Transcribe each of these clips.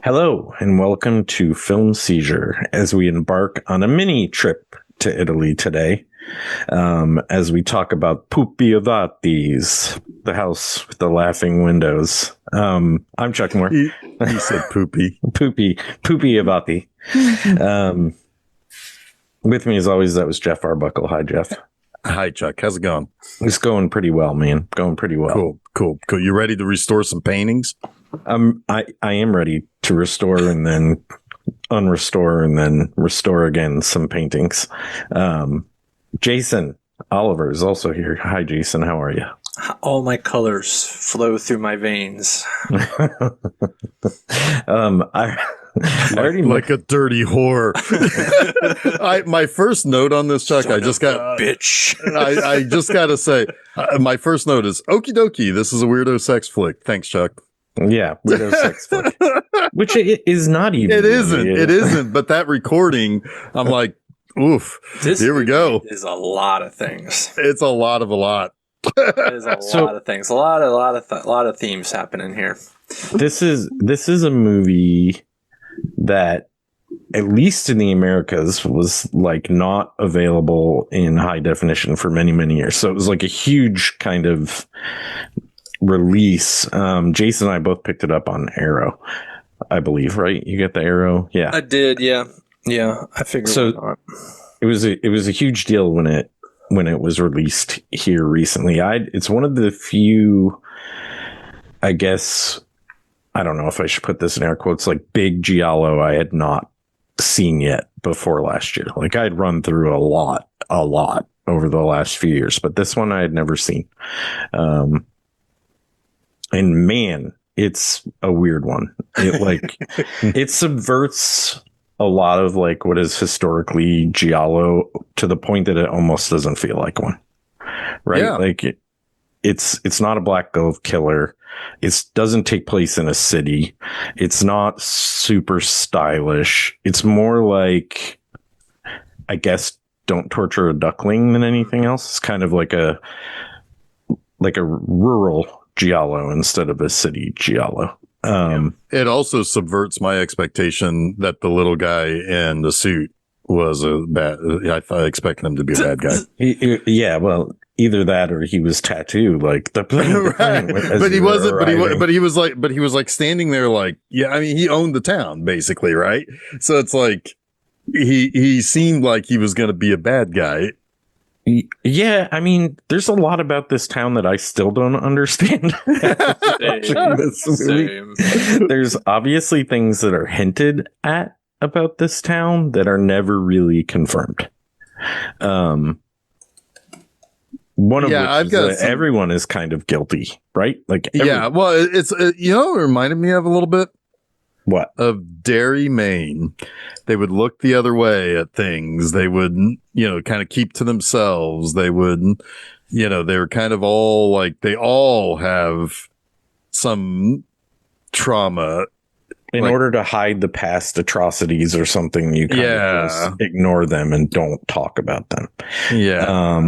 Hello, and welcome to Film Seizure as we embark on a mini trip to Italy today. As we talk about Pupi Avati's, the house with the laughing windows. I'm Chuck Moore. He said poopy. Pupi Avati. With me, as always, that was Jeff Arbuckle. Hi, Jeff. Hi, Chuck. How's it going? It's going pretty well, man. Going pretty well. Cool. You ready to restore some paintings? I am ready to restore and then unrestore and then restore again some paintings. Jason Oliver is also here. Hi, Jason. How are you? All my colors flow through my veins. I already like a dirty whore. My first note on this, Chuck, I just got bitch. I just got to say, my first note is okie dokie. This is a weirdo sex flick. Thanks, Chuck. Yeah, weirdo sex flick, which it is not even. It isn't. But that recording, I'm like, oof. Here we go. Is a lot of things. It's a lot of a lot. There's a lot of things. A lot of themes happening here. This is a movie that, at least in the Americas, was like not available in high definition for many, many years. So it was like a huge kind of release. Jason and I both picked it up on Arrow, I believe, right? You get the Arrow? Yeah. I did, yeah. I figured so. It was a huge deal when it was released here recently. It's one of the few, I guess, I don't know if I should put this in air quotes, like big giallo I had not seen yet before last year. Like I had run through a lot over the last few years, but this one I had never seen. And man, it's a weird one. It subverts a lot of like what is historically giallo to the point that it almost doesn't feel like one. Right? Yeah. Like it's not a black glove killer. It doesn't take place in a city. It's not super stylish. It's more like, I guess, don't torture a duckling than anything else. It's kind of like a rural giallo instead of a city giallo. It also subverts my expectation that the little guy in the suit was a bad. I expected him to be a bad guy. Yeah, well, either that or he was tattooed like the plane. Right. But he wasn't. But he was like standing there, like, yeah. I mean, he owned the town basically, right? So it's like he seemed like he was going to be a bad guy. Yeah, I mean, there's a lot about this town that I still don't understand. Same. There's obviously things that are hinted at about this town that are never really confirmed. One of which is everyone is kind of guilty, right? Like, well, it's it reminded me of a little bit. What? Of Derry, Maine. They would look the other way at things. They would, kind of keep to themselves. They would, they were kind of all like, they all have some trauma. In order to hide the past atrocities or something, you kind of just ignore them and don't talk about them. Yeah.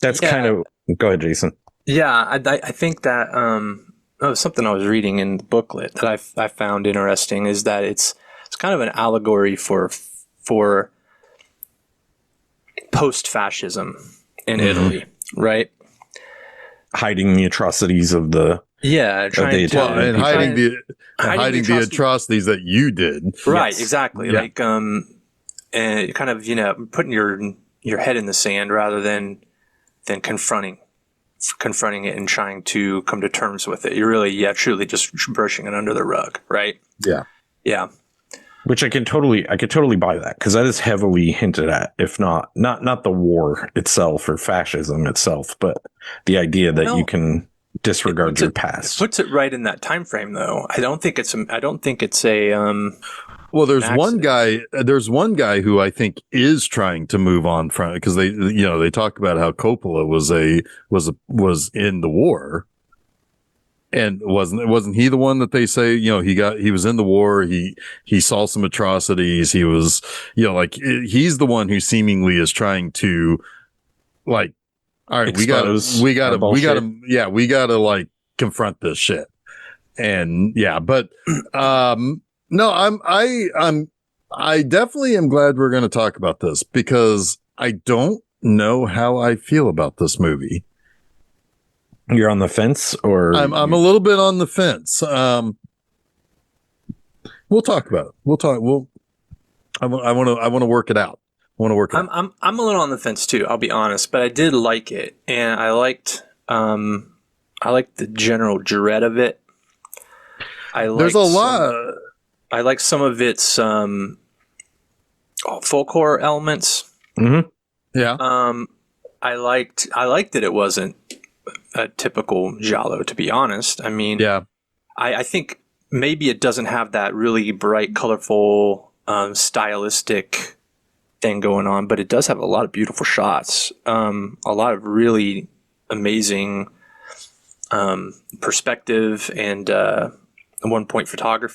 That's kind of, go ahead, Jason. Yeah. I think that, something I was reading in the booklet that I found interesting is that it's kind of an allegory for post-fascism in Italy, right? Hiding the atrocities of the hiding the atrocities that you did, right? Yes. Exactly, yeah. Like and kind of putting your head in the sand rather than confronting it and trying to come to terms with it. You're really, truly just brushing it under the rug, right? Yeah. Which I could totally buy that, because that is heavily hinted at, if not the war itself or fascism itself, but the idea that you can disregard your past. It puts it right in that time frame, though. I don't think it's a. Well, there's one guy who I think is trying to move on from it, because they talk about how Coppola was in the war, and wasn't he the one that they say, he was in the war, he saw some atrocities, he was, he's the one who seemingly is trying to, like, all right, we gotta like confront this shit. yeah, but no, I definitely am glad we're going to talk about this because I don't know how I feel about this movie. You're on the fence, or I'm a little bit on the fence. We'll talk about it. I want to work it out. I'm a little on the fence too, I'll be honest, but I did like it, and I liked the general dread of it. I like some of its folk horror elements. Mm-hmm. Yeah. I liked that it wasn't a typical giallo, to be honest. I mean, yeah. I think maybe it doesn't have that really bright, colorful, stylistic thing going on, but it does have a lot of beautiful shots, a lot of really amazing perspective and one perspective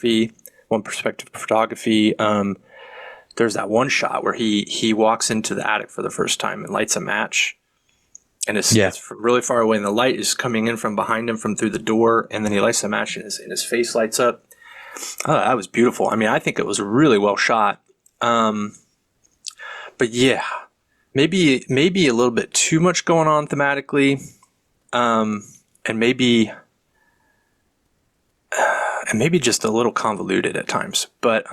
photography. There's that one shot where he walks into the attic for the first time and lights a match, and it's really far away, and the light is coming in from behind him from through the door, and then he lights the match and his face lights up. Oh, that was beautiful. I mean, I think it was really well shot. But yeah, maybe a little bit too much going on thematically, and maybe just a little convoluted at times. But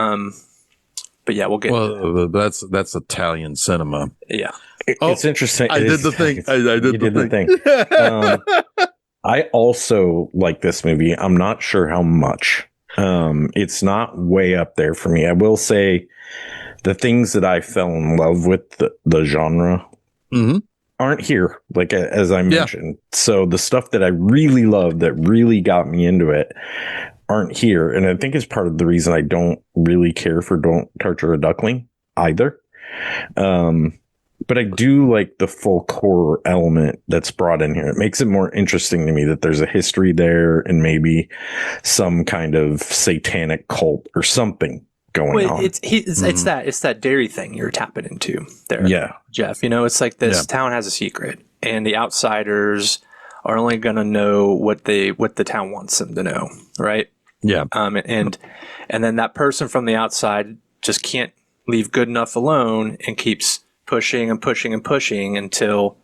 yeah, we'll get. Well, that's Italian cinema. Yeah, it's interesting. I did the thing. I did the thing. I also like this movie. I'm not sure how much. It's not way up there for me. I will say the things that I fell in love with the genre aren't here, like as I mentioned. So the stuff that I really loved that really got me into it aren't here. And I think it's part of the reason I don't really care for Don't Torture a Duckling either. But I do like the folk horror element that's brought in here. It makes it more interesting to me that there's a history there and maybe some kind of satanic cult or something going on. It's that dairy thing you're tapping into there. Yeah. Jeff, it's like this town has a secret, and the outsiders are only going to know what the town wants them to know. Right. Yeah. And then that person from the outside just can't leave good enough alone and keeps pushing and pushing and pushing until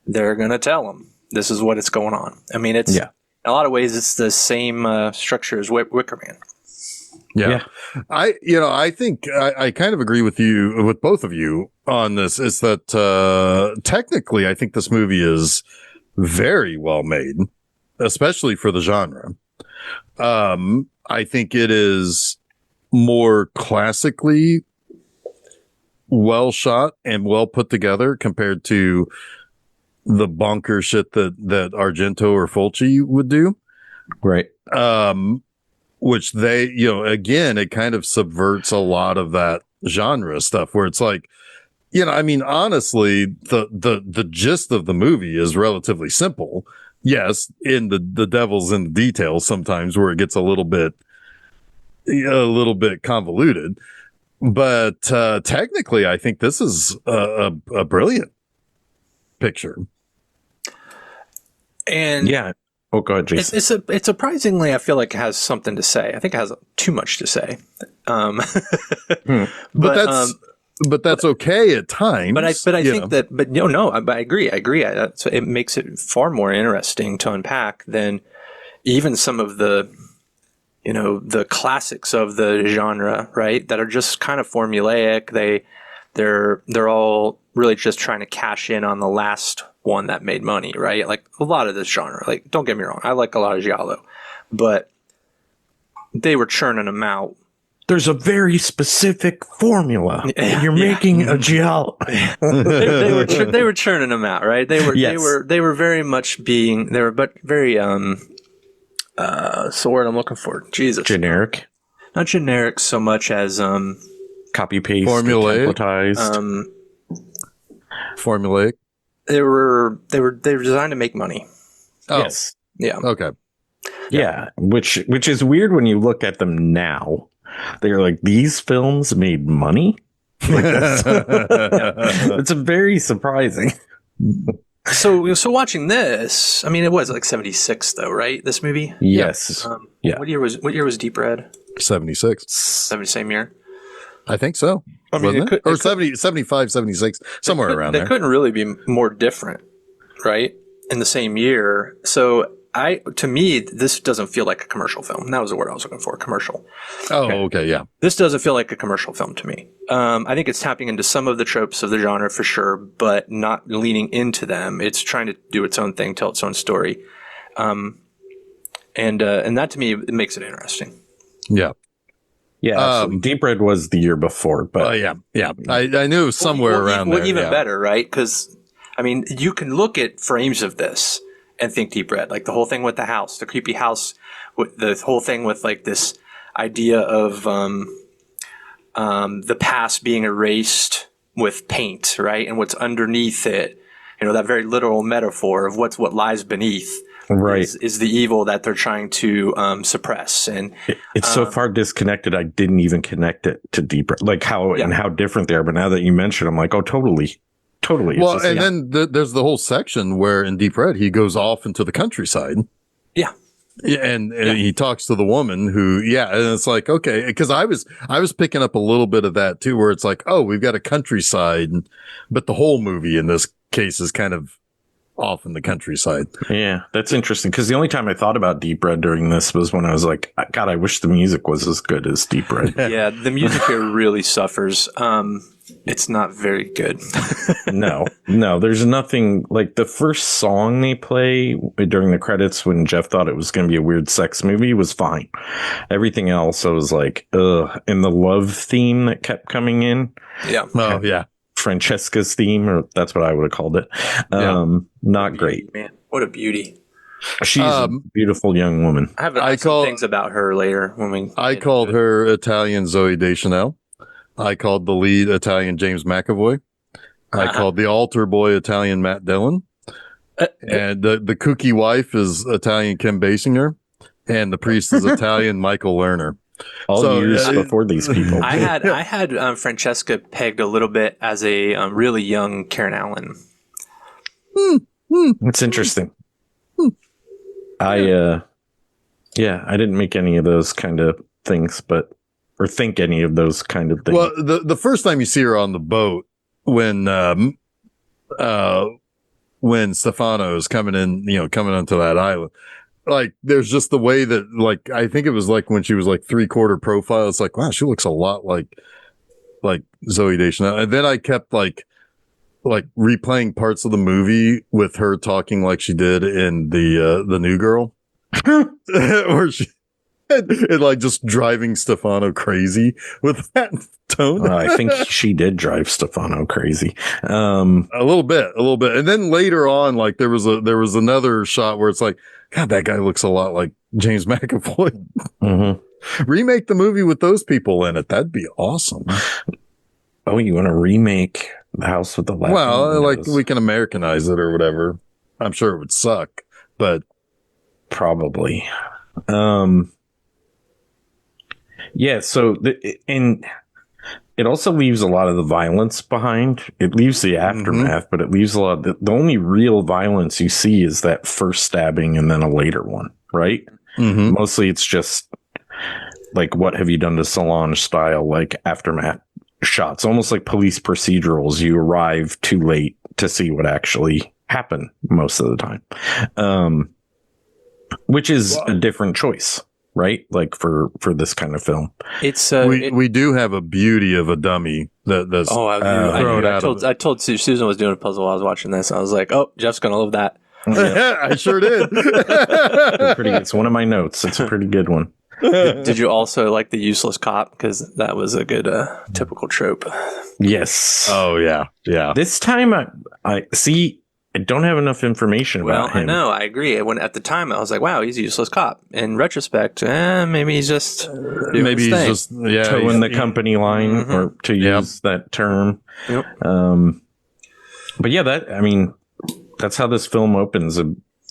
they're going to tell them this is what it's going on. I mean, it's in a lot of ways, it's the same structure as Wicker Man. Yeah. I think I kind of agree with both of you on this, is that technically I think this movie is very well made, especially for the genre. I think it is more classically well shot and well put together compared to the bonker shit that Argento or Fulci would do. Right. Which they, again, it kind of subverts a lot of that genre stuff where it's like, I mean, honestly, the gist of the movie is relatively simple. Yes, in the devil's in the details sometimes where it gets a little bit convoluted. But technically, I think this is a brilliant picture. And oh, go ahead, Jason. It surprisingly, I feel like it has something to say. I think it has too much to say. But that's okay at times. But I think that. But no, I agree. So it makes it far more interesting to unpack than even some of the the classics of the genre, right? That are just kind of formulaic. They're all really just trying to cash in on the last one that made money, right? Like a lot of this genre. Like, don't get me wrong, I like a lot of giallo, but they were churning them out. There's a very specific formula. You're making a giallo. they were churning them out, right? They were very much very what's the word I'm looking for? Jesus. Generic. Not generic so much as copy paste, formulaic, templatized. Formulaic. They were designed to make money. Oh. Yes. Yeah. Okay. Yeah, which is weird when you look at them now. They're like, these films made money? Like, it's a very surprising. So watching this, I mean, it was like 76 though, right? This movie? Yes. Yeah. What year was Deep Red? 76. Same year? I think so. I mean, Wasn't it? Or 70, 75, 76, somewhere around there. They couldn't really be more different, right? In the same year. So to me, this doesn't feel like a commercial film. That was the word I was looking for, commercial. Oh, okay, yeah. This doesn't feel like a commercial film to me. I think it's tapping into some of the tropes of the genre for sure, but not leaning into them. It's trying to do its own thing, tell its own story. And that to me, it makes it interesting. Yeah. Yeah, absolutely. Deep Red was the year before, but yeah. I knew it was somewhere around there. Even better, right? Because, I mean, you can look at frames of this and think Deep Red, like the whole thing with the house, the creepy house, with the whole thing with like this idea of the past being erased with paint, right? And what's underneath it, that very literal metaphor of what lies beneath. Right. Is the evil that they're trying to suppress. And it's so far disconnected, I didn't even connect it to Deep Red, like and how different they are. But now that you mention, I'm like, oh, totally. Well, then there's the whole section where in Deep Red, he goes off into the countryside. Yeah. And he talks to the woman who, and it's like, okay, because I was picking up a little bit of that too, where it's like, oh, we've got a countryside, but the whole movie in this case is kind of off in the countryside. Yeah, that's interesting, because the only time I thought about Deep Red during this was when I was like, God, I wish the music was as good as Deep Red. Yeah, the music here really suffers. It's not very good. No, there's nothing like the first song they play during the credits when Jeff thought it was going to be a weird sex movie was fine. Everything else, I was like, ugh. And the love theme that kept coming in. Yeah. Oh, yeah. Francesca's theme, or that's what I would have called it. Not great. Man, what a beauty. She's a beautiful young woman. I have some things about her later when I called her Italian Zooey Deschanel. I called the lead Italian James McAvoy. I called the altar boy Italian Matt Dillon. And the kooky wife is Italian Kim Basinger. And the priest is Italian Michael Lerner. All years before these people. I had Francesca pegged a little bit as a really young Karen Allen. It's interesting. I didn't make any of those kind of things, or think any of those kind of things. Well, the first time you see her on the boat when Stefano is coming onto that island, like there's just the way that, like, I think it was like when she was like 3/4 profile. It's like, wow, she looks a lot like Zooey Deschanel. And then I kept like replaying parts of the movie with her talking like she did in the New Girl, where she and like just driving Stefano crazy with that tone. I think she did drive Stefano crazy. A little bit. And then later on, like there was another shot where it's like, God, that guy looks a lot like James McAvoy. Mm-hmm. Remake the movie with those people in it. That'd be awesome. Oh, you want to remake The House with the Laughing Well, Windows? like we can Americanize it or whatever. I'm sure it would suck, but probably. Yeah, so and it also leaves a lot of the violence behind. It leaves the aftermath, but it leaves a lot of the only real violence you see is that first stabbing and then a later one, right? Mm-hmm. Mostly it's just like, what have you done to Solange style, like aftermath shots, almost like police procedurals. You arrive too late to see what actually happened most of the time, which is a different choice. Right, like for this kind of film, it's we do have a beauty of a dummy that's I told Susan was doing a puzzle while I was watching this. I was like, oh, Jeff's gonna love that. I sure did. It's one of my notes. It's a pretty good one. Did you also like the useless cop? Because that was a good typical trope. Yes. Oh yeah. This time I see. I don't have enough information about him. I know. I agree. When at the time I was like, "Wow, he's a useless cop." In retrespect, maybe he's just towing the company line, or to use that term. Yep. But yeah, that's how this film opens.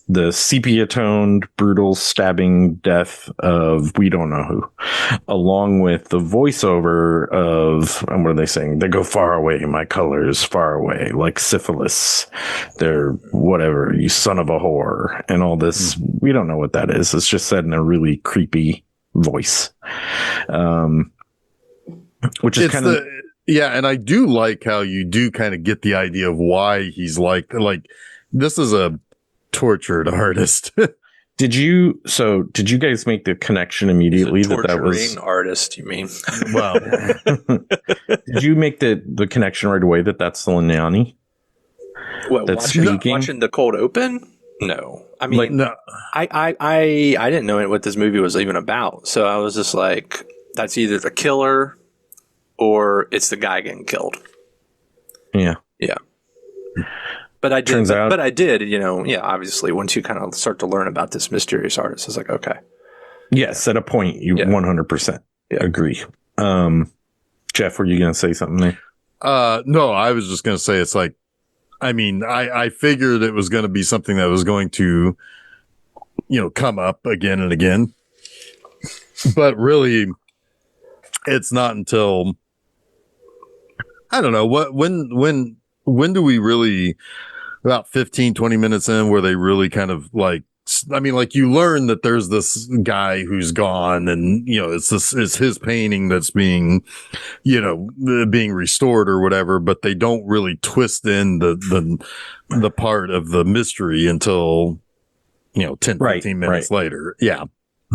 the sepia toned brutal stabbing death of we don't know who, along with the voiceover of, what are they saying? They go far away, my colors far away, like syphilis. They're whatever, you son of a whore, and all this. We don't know what that is. It's just said in a really creepy voice. Which is kind of, yeah, and I do like how you do kind of get the idea of why he's like this is a tortured artist. Did you guys make the connection immediately that was artist? You mean? Well, did you make the connection right away that that's Lignani? What, watching the cold open? No, I mean, no. I didn't know what this movie was even about, so I was just like, that's either the killer or it's the guy getting killed. Yeah. But I did, but I did, obviously, once you kind of start to learn about this mysterious artist, it's like, okay. Yes, at a point, you 100% agree. Jeff, were you going to say something there? No, I was just going to say, it's like, I mean, I figured it was going to be something that was going to, come up again and again. But really, it's not until, I don't know, when do we really, about 15, 20 minutes in, where they really kind of you learn that there's this guy who's gone, and, it's his painting that's being, being restored or whatever, but they don't really twist in the part of the mystery until, 10, 15 minutes later. Yeah.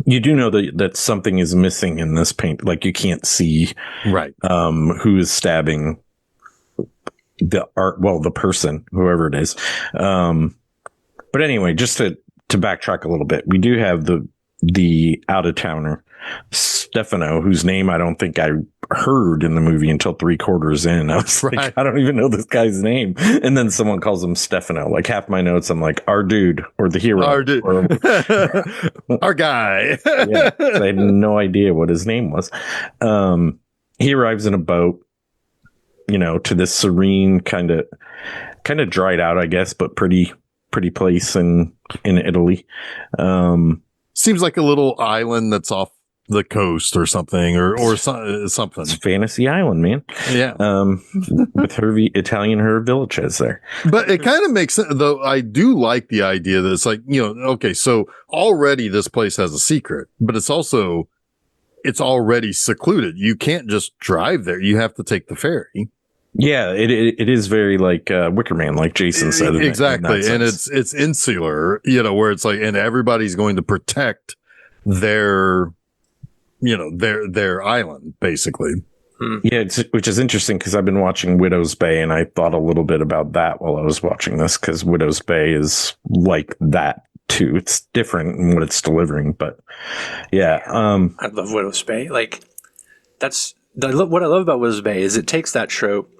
You do know that something is missing in this paint. Like, you can't see who is stabbing the person, whoever it is. But anyway, just to backtrack a little bit, we do have the out-of-towner Stefano, whose name I don't think I heard in the movie until 3/4 in. I was like, I don't even know this guy's name. And then someone calls him Stefano. Like, half my notes, I'm like, our dude, or the hero. Our dude. Our guy. Yeah, I had no idea what his name was. He arrives in a boat, to this serene, kind of dried out, I guess, but pretty place in Italy. Seems like a little island that's off the coast or something, or something. It's Fantasy Island, man. Yeah. With Hervey, Italian Herb Villages there. But it kind of makes sense, though. I do like the idea that it's like, okay, so already this place has a secret, but it's already secluded. You can't just drive there. You have to take the ferry. Yeah, it is very like Wicker Man, like Jason said. Exactly. And it's insular, where it's like, and everybody's going to protect their island, basically. Yeah, which is interesting because I've been watching Widow's Bay, and I thought a little bit about that while I was watching this, because Widow's Bay is like that too. It's different in what it's delivering, but yeah. I love Widow's Bay. Like, what I love about Widow's Bay is it takes that trope,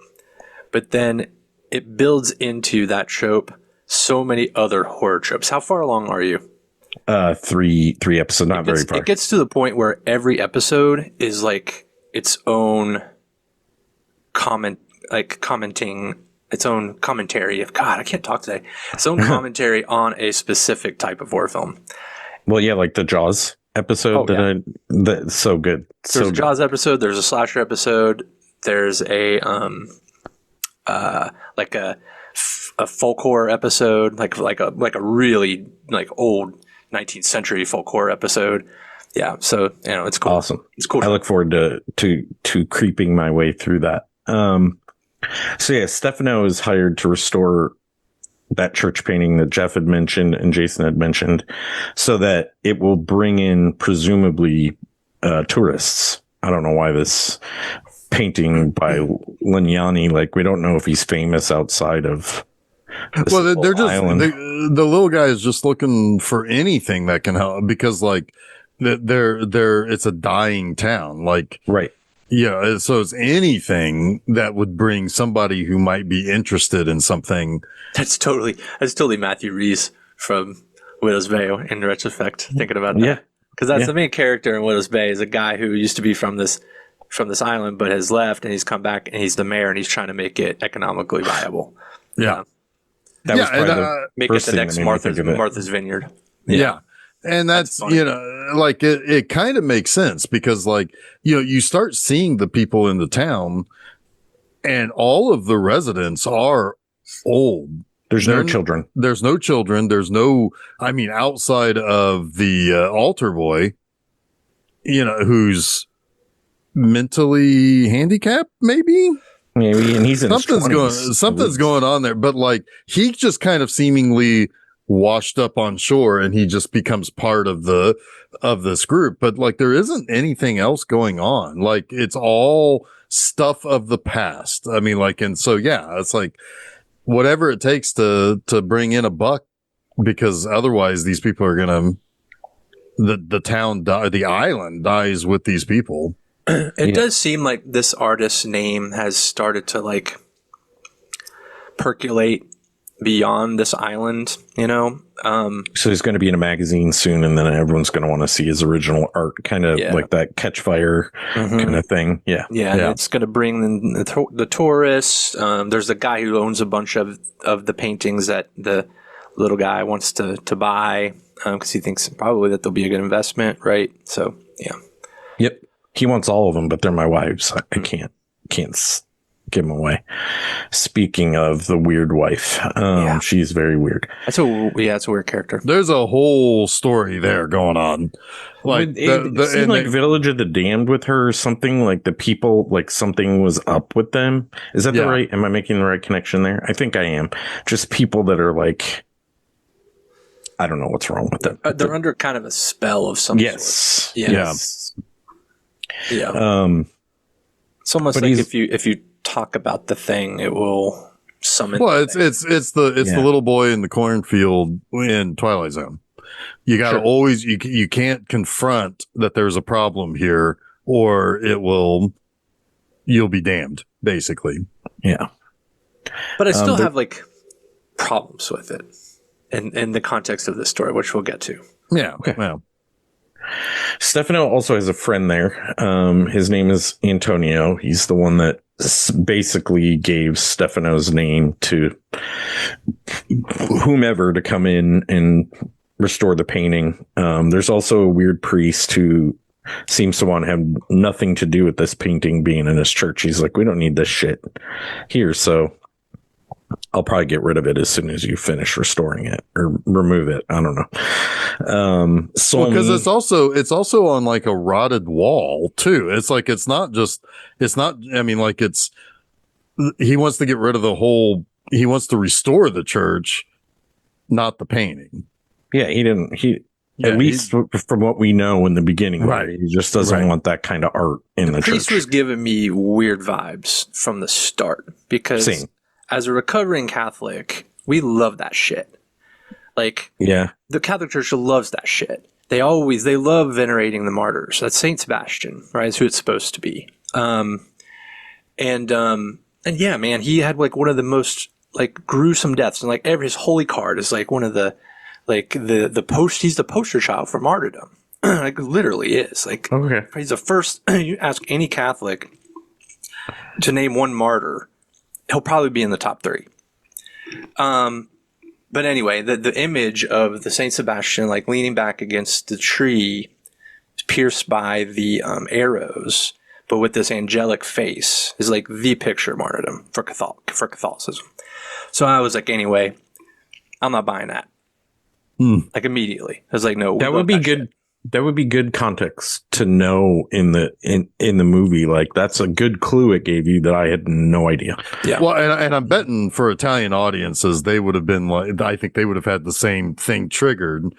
but then it builds into that trope so many other horror tropes. How far along are you? 3 episodes, not very far. It gets to the point where every episode is like its own commenting, its own commentary of, God, I can't talk today. Its own commentary on a specific type of horror film. Well, yeah, like the Jaws episode that's so good. There's a Jaws episode. There's a slasher episode. There's a like a folk horror episode, like a really like old 19th century folk horror episode. Yeah, so it's cool. Awesome. It's cool. I look forward to creeping my way through that. So yeah, Stefano is hired to restore that church painting that Jeff had mentioned and Jason had mentioned, so that it will bring in presumably tourists. I don't know why this painting by Lignani, like, we don't know if he's famous outside of they're just the little guy is just looking for anything that can help, because like they're it's a dying town, like, right. Yeah, so it's anything that would bring somebody who might be interested in something. That's totally Matthew Reese from Widow's Bay in retrospect, thinking about that. Yeah. Because that's the main character in Widow's Bay, is a guy who used to be from this island but has left, and he's come back, and he's the mayor, and he's trying to make it economically viable. Yeah. That was probably the Make it first the thing that next made me think of it. Martha's Vineyard. Yeah. And that's funny. you know, like it kind of makes sense because like, you know, you start seeing the people in the town and all of the residents are old. There's no children. There's no children. There's no, I mean, outside of the altar boy, you know, who's mentally handicapped, maybe. Maybe, and he's in his 20s. Something's going on there, but like he just kind of seemingly washed up on shore and he just becomes part of this group. But like there isn't anything else going on. Like it's all stuff of the past. I mean, like, and so yeah, it's like whatever it takes to bring in a buck, because otherwise these people are gonna the town the island dies with these people. It does seem like this artist's name has started to like percolate beyond this island, you know? So he's going to be in a magazine soon, and then everyone's going to want to see his original art, kind of like that Catch Fire kind of thing. Yeah. It's going to bring in the tourists. There's a guy who owns a bunch of the paintings that the little guy wants to buy because he thinks probably that they'll be a good investment, right? So, yeah. Yep. He wants all of them, but they're my wives. I can't give them away. Speaking of the weird wife, she's very weird. It's a weird character. There's a whole story there going on. Like it seemed like Village of the Damned with her or something. Like the people, like something was up with them. Is that the right? Am I making the right connection there? I think I am. Just people that are like, I don't know what's wrong with them. They're under kind of a spell of some sort. Yes. Yeah. It's almost like if you talk about the thing, it will summon. Well, it's the little boy in the cornfield in Twilight Zone. You got to always you can't confront that there's a problem here, or you'll be damned, basically. Yeah. But I still have like problems with it in the context of this story, which we'll get to. Yeah. Okay. Well. Stefano also has a friend there. His name is Antonio. He's the one that basically gave Stefano's name to whomever to come in and restore the painting. There's also a weird priest who seems to want to have nothing to do with this painting being in his church. He's like, we don't need this shit here, so I'll probably get rid of it as soon as you finish restoring it or remove it. I don't know. Because it's also on like a rotted wall too. It's like, I mean, like he wants to get rid of he wants to restore the church, not the painting. Yeah. At least from what we know in the beginning, right? He just doesn't want that kind of art in the church. The priest was giving me weird vibes from the start because as a recovering Catholic, we love that shit. Like, the Catholic Church loves that shit. They love venerating the martyrs. That's Saint Sebastian, right? That's who it's supposed to be. And yeah, man, he had like one of the most like gruesome deaths, and like his holy card is like one of the he's the poster child for martyrdom. Like literally is like, he's the first. You ask any Catholic to name one martyr, he'll probably be in the top 3. But anyway, the image of the Saint Sebastian, like leaning back against the tree, pierced by the arrows, but with this angelic face, is like the picture of martyrdom for Catholicism. So I was like, anyway, I'm not buying that. Like immediately, I was like, no, that would be good. Shit. That would be good context to know in the movie. Like that's a good clue it gave you that I had no idea. Yeah. Well, and I'm betting for Italian audiences, they would have been like, I think they would have had the same thing triggered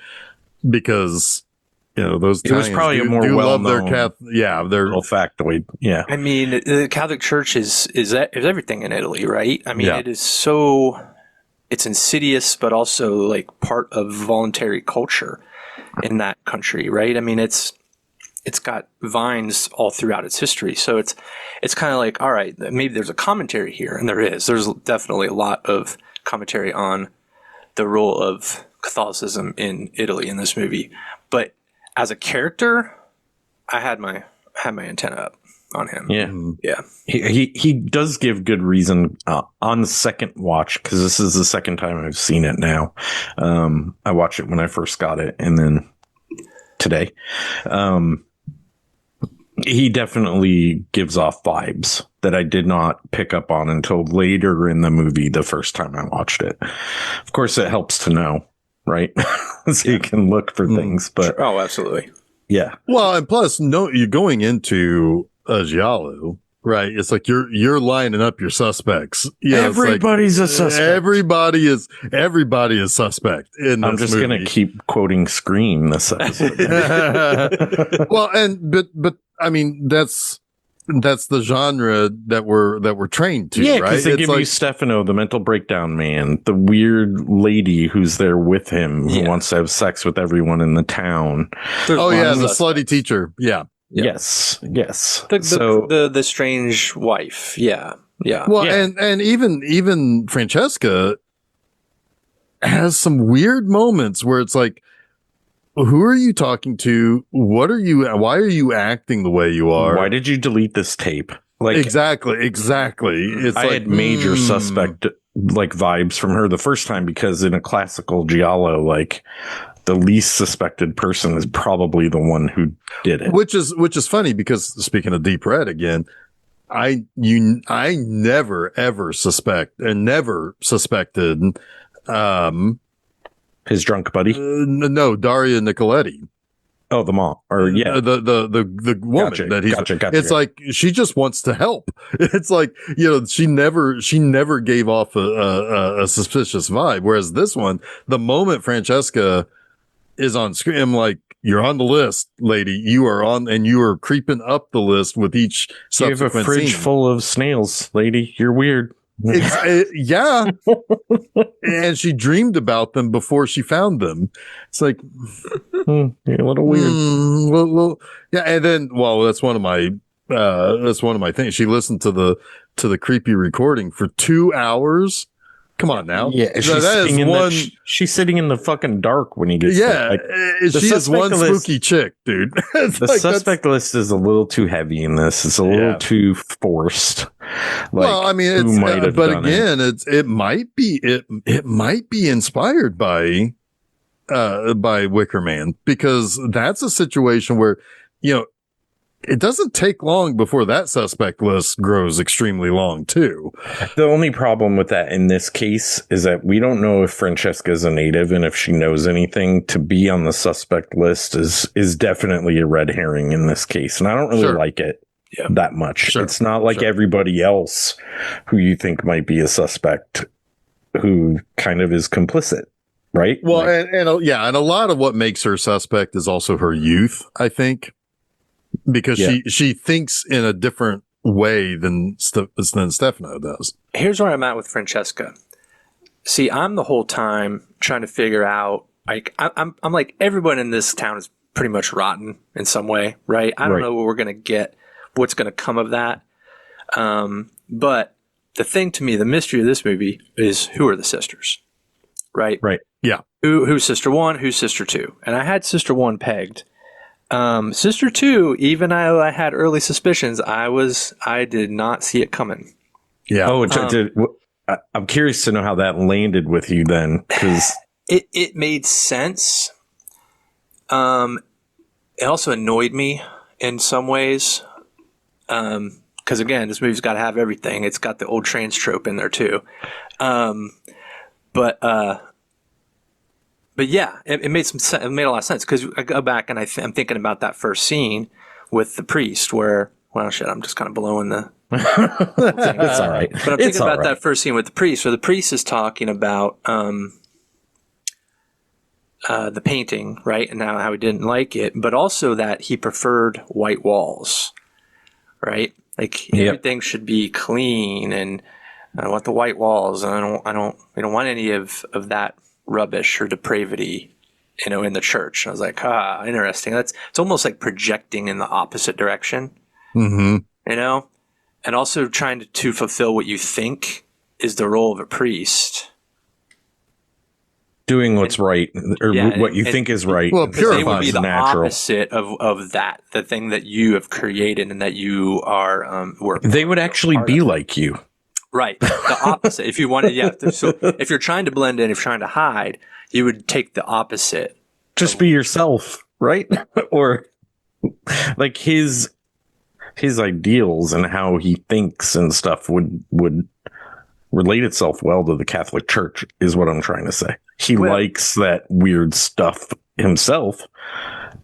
because, you know, those Italians it was probably a more well-known their factoid. Yeah. I mean, the Catholic Church is everything in Italy, right? I mean, it is so, it's insidious, but also like part of voluntary culture in that country, right? I mean, it's got vines all throughout its history. So it's kind of like, all right, maybe there's a commentary here, and there's definitely a lot of commentary on the role of Catholicism in Italy in this movie. But as a character, I had my antenna up. on him. Yeah. Yeah. He does give good reason on the second watch, because this is the second time I've seen it now. I watched it when I first got it, and then today. He definitely gives off vibes that I did not pick up on until later in the movie, the first time I watched it. Of course, it helps to know, right? So you can look for things, but absolutely. Yeah. Well, and plus, you're going into a giallo, right? It's like you're lining up your suspects. Everybody's a suspect. Everybody is suspect in this I'm just movie. gonna keep quoting Scream this episode. Well, but I mean that's the genre that we're trained to, right? Because they give you Stefano, the mental breakdown man, the weird lady who's there with him who wants to have sex with everyone in the town. The slutty teacher. Yeah. Yes. The strange wife. Yeah. Well, and even Francesca has some weird moments where it's like, who are you talking to? Why are you acting the way you are? Why did you delete this tape? Like exactly. It's I had major suspect like vibes from her the first time, because in a classical giallo, like the least suspected person is probably the one who did it. Which is funny, because speaking of Deep Red again, I never ever never suspected his drunk buddy. No, Daria Nicoletti. Oh, the mom, or the woman that he's. Gotcha. It's like she just wants to help. It's like, she never gave off a suspicious vibe. Whereas this one, the moment Francesca is on screen, I'm like, you're on the list, lady. You are on, and you are creeping up the list with each subsequent You have a fridge scene. full of snails, lady. You're weird. Yeah. And she dreamed about them before she found them. It's like, you're a little weird. Well, yeah. And then, that's one of my things. She listened to the creepy recording for 2 hours. Come on now. Yeah. She's sitting in the fucking dark when he gets there. Like, she is one spooky chick, dude. The suspect list is a little too heavy in this. It's a little too forced. Well, I mean, it might be inspired by Wicker Man, because that's a situation where, it doesn't take long before that suspect list grows extremely long too. The only problem with that in this case is that we don't know if Francesca is a native, and if she knows anything. To be on the suspect list is definitely a red herring in this case. And I don't really like it that much. Sure. It's not like everybody else who you think might be a suspect who kind of is complicit. Right. Well, and a lot of what makes her suspect is also her youth, I think. Because she thinks in a different way than Stefano does. Here's where I'm at with Francesca. See, I'm the whole time trying to figure out, like, I'm like, everyone in this town is pretty much rotten in some way, right? I don't know what we're going to get, what's going to come of that. But the thing to me, the mystery of this movie is, who are the sisters, right? Right. Yeah. Who's sister one? Who's sister two? And I had sister one pegged. Sister two, even though I had early suspicions, I did not see it coming. Yeah. Oh, I'm curious to know how that landed with you then, because it made sense. It also annoyed me in some ways. Because again, this movie's got to have everything. It's got the old trans trope in there too. But yeah, it made some sense. It made a lot of sense, because I go back and I'm thinking about that first scene with the priest where, well, shit, I'm just kind of blowing the thing. It's all right. But I'm thinking about that first scene with the priest, where the priest is talking about the painting, right? And how he didn't like it, but also that he preferred white walls, right? Like everything should be clean, and I want the white walls, and I don't want any of that rubbish or depravity, in the church. And I was like, interesting. It's almost like projecting in the opposite direction, and also trying to fulfill what you think is the role of a priest. doing what's right, or what you think is right. Well, They would be the natural. opposite of that, the thing that you have created and that you are. They would actually be like you. Right. The opposite. If you wanted, so if you're trying to blend in, if you're trying to hide, you would take the opposite. Just be yourself, right? Or like his ideals and how he thinks and stuff would relate itself well to the Catholic Church, is what I'm trying to say. He likes that weird stuff himself.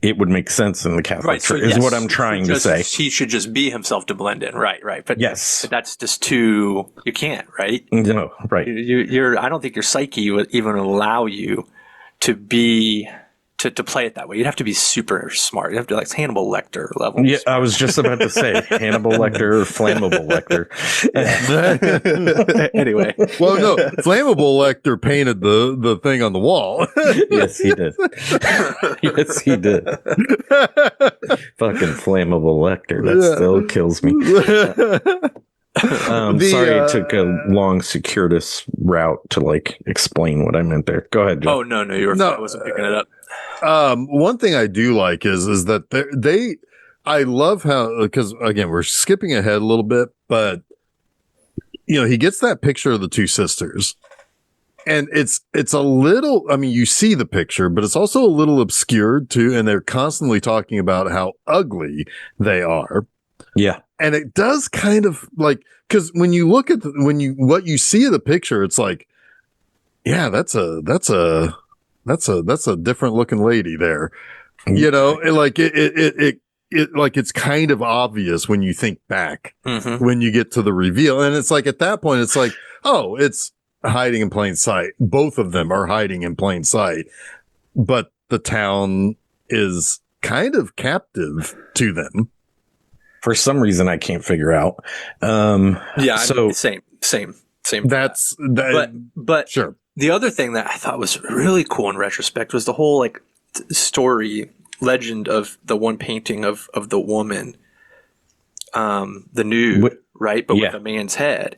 It would make sense in the Catholic Church, is what I'm trying to say. He should just be himself to blend in. Right. But yes, but that's just too. You can't. Right. No. Right. You're. I don't think your psyche would even allow you to be. To play it that way, you'd have to be super smart. You have to like Hannibal Lecter level. Yeah, I was just about to say Hannibal Lecter or Flammable Lecter. Anyway, well, no, Flammable Lecter painted the thing on the wall. Yes, he did. Yes, he did. Fucking Flammable Lecter. That still kills me. Sorry it took a long circuitous route to like explain what I meant there. Go ahead, Jeff. Oh no, you were. I wasn't picking it up. One thing I do like is that I love how, because again, we're skipping ahead a little bit, but he gets that picture of the two sisters, and it's a little, I mean, you see the picture, but it's also a little obscured too. And they're constantly talking about how ugly they are. Yeah. And it does kind of like, because when you look at what you see of the picture, it's like, yeah, that's a different looking lady there. It like it's kind of obvious when you think back, when you get to the reveal. And it's like, at that point, it's like, oh, it's hiding in plain sight. Both of them are hiding in plain sight, but the town is kind of captive to them. For some reason, I can't figure out. Same. That's that. But sure. The other thing that I thought was really cool in retrospect was the whole like story legend of the one painting of the woman, the nude, right? But with a man's head.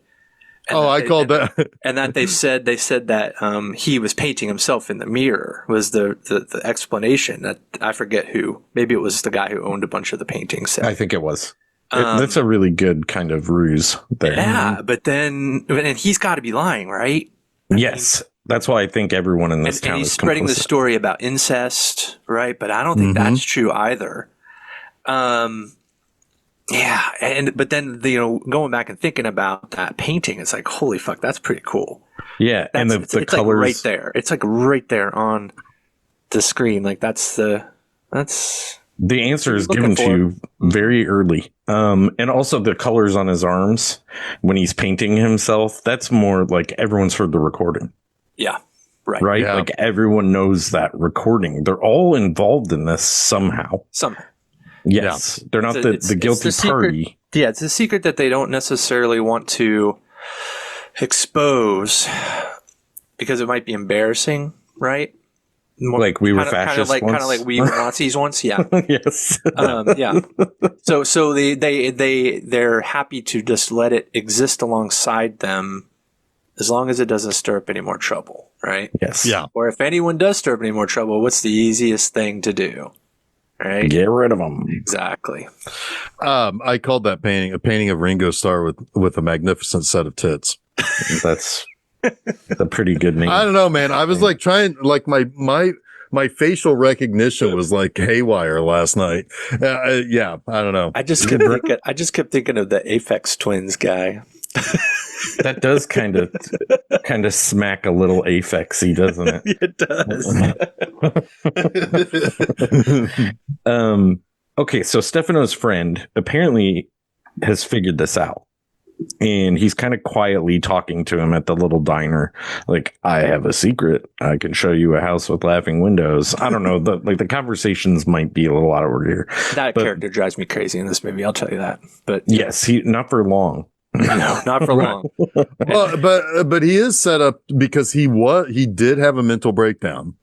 And I called that. And that they said that he was painting himself in the mirror was the explanation. That I forget who. Maybe it was the guy who owned a bunch of the paintings. I think it was. That's a really good kind of ruse there. Yeah, but then and he's got to be lying, right? Yes. That's why I think everyone in this town and he's is spreading complicit. the story about incest, right? But I don't think that's true either. Yeah, but then going back and thinking about that painting, it's like, holy fuck, that's pretty cool. Yeah, and the it's colors like right there. It's like right there on the screen. Like that's the answer is given to you very early. And also the colors on his arms when he's painting himself. That's more like everyone's heard the recording. Yeah. Right. Right. Yeah. Like everyone knows that recording. They're all involved in this somehow. Yes. They're not the guilty party. Yeah. It's a secret that they don't necessarily want to expose because it might be embarrassing. Right. Like we were fascists once. Kind of like we were Nazis once. Yeah. Yes. Yeah. So they're happy to just let it exist alongside them as long as it doesn't stir up any more trouble. Right. Yes. Yeah. Or if anyone does stir up any more trouble, what's the easiest thing to do? Right. Get rid of them. Exactly. I called that painting a painting of Ringo Starr with a magnificent set of tits. That's a pretty good name. I don't know, man. I was like trying, like my facial recognition was like haywire last night. Yeah, I don't know. I just kept thinking of the Aphex Twins guy. That does kind of smack a little Aphex-y, doesn't it? It does. Okay, so Stefano's friend apparently has figured this out. And he's kind of quietly talking to him at the little diner. Like, I have a secret. I can show you a house with laughing windows. I don't know. The conversations might be a little out of order here. That character drives me crazy in this movie. I'll tell you that. But yes, not for long. No, not for long. Well, but he is set up because he did have a mental breakdown.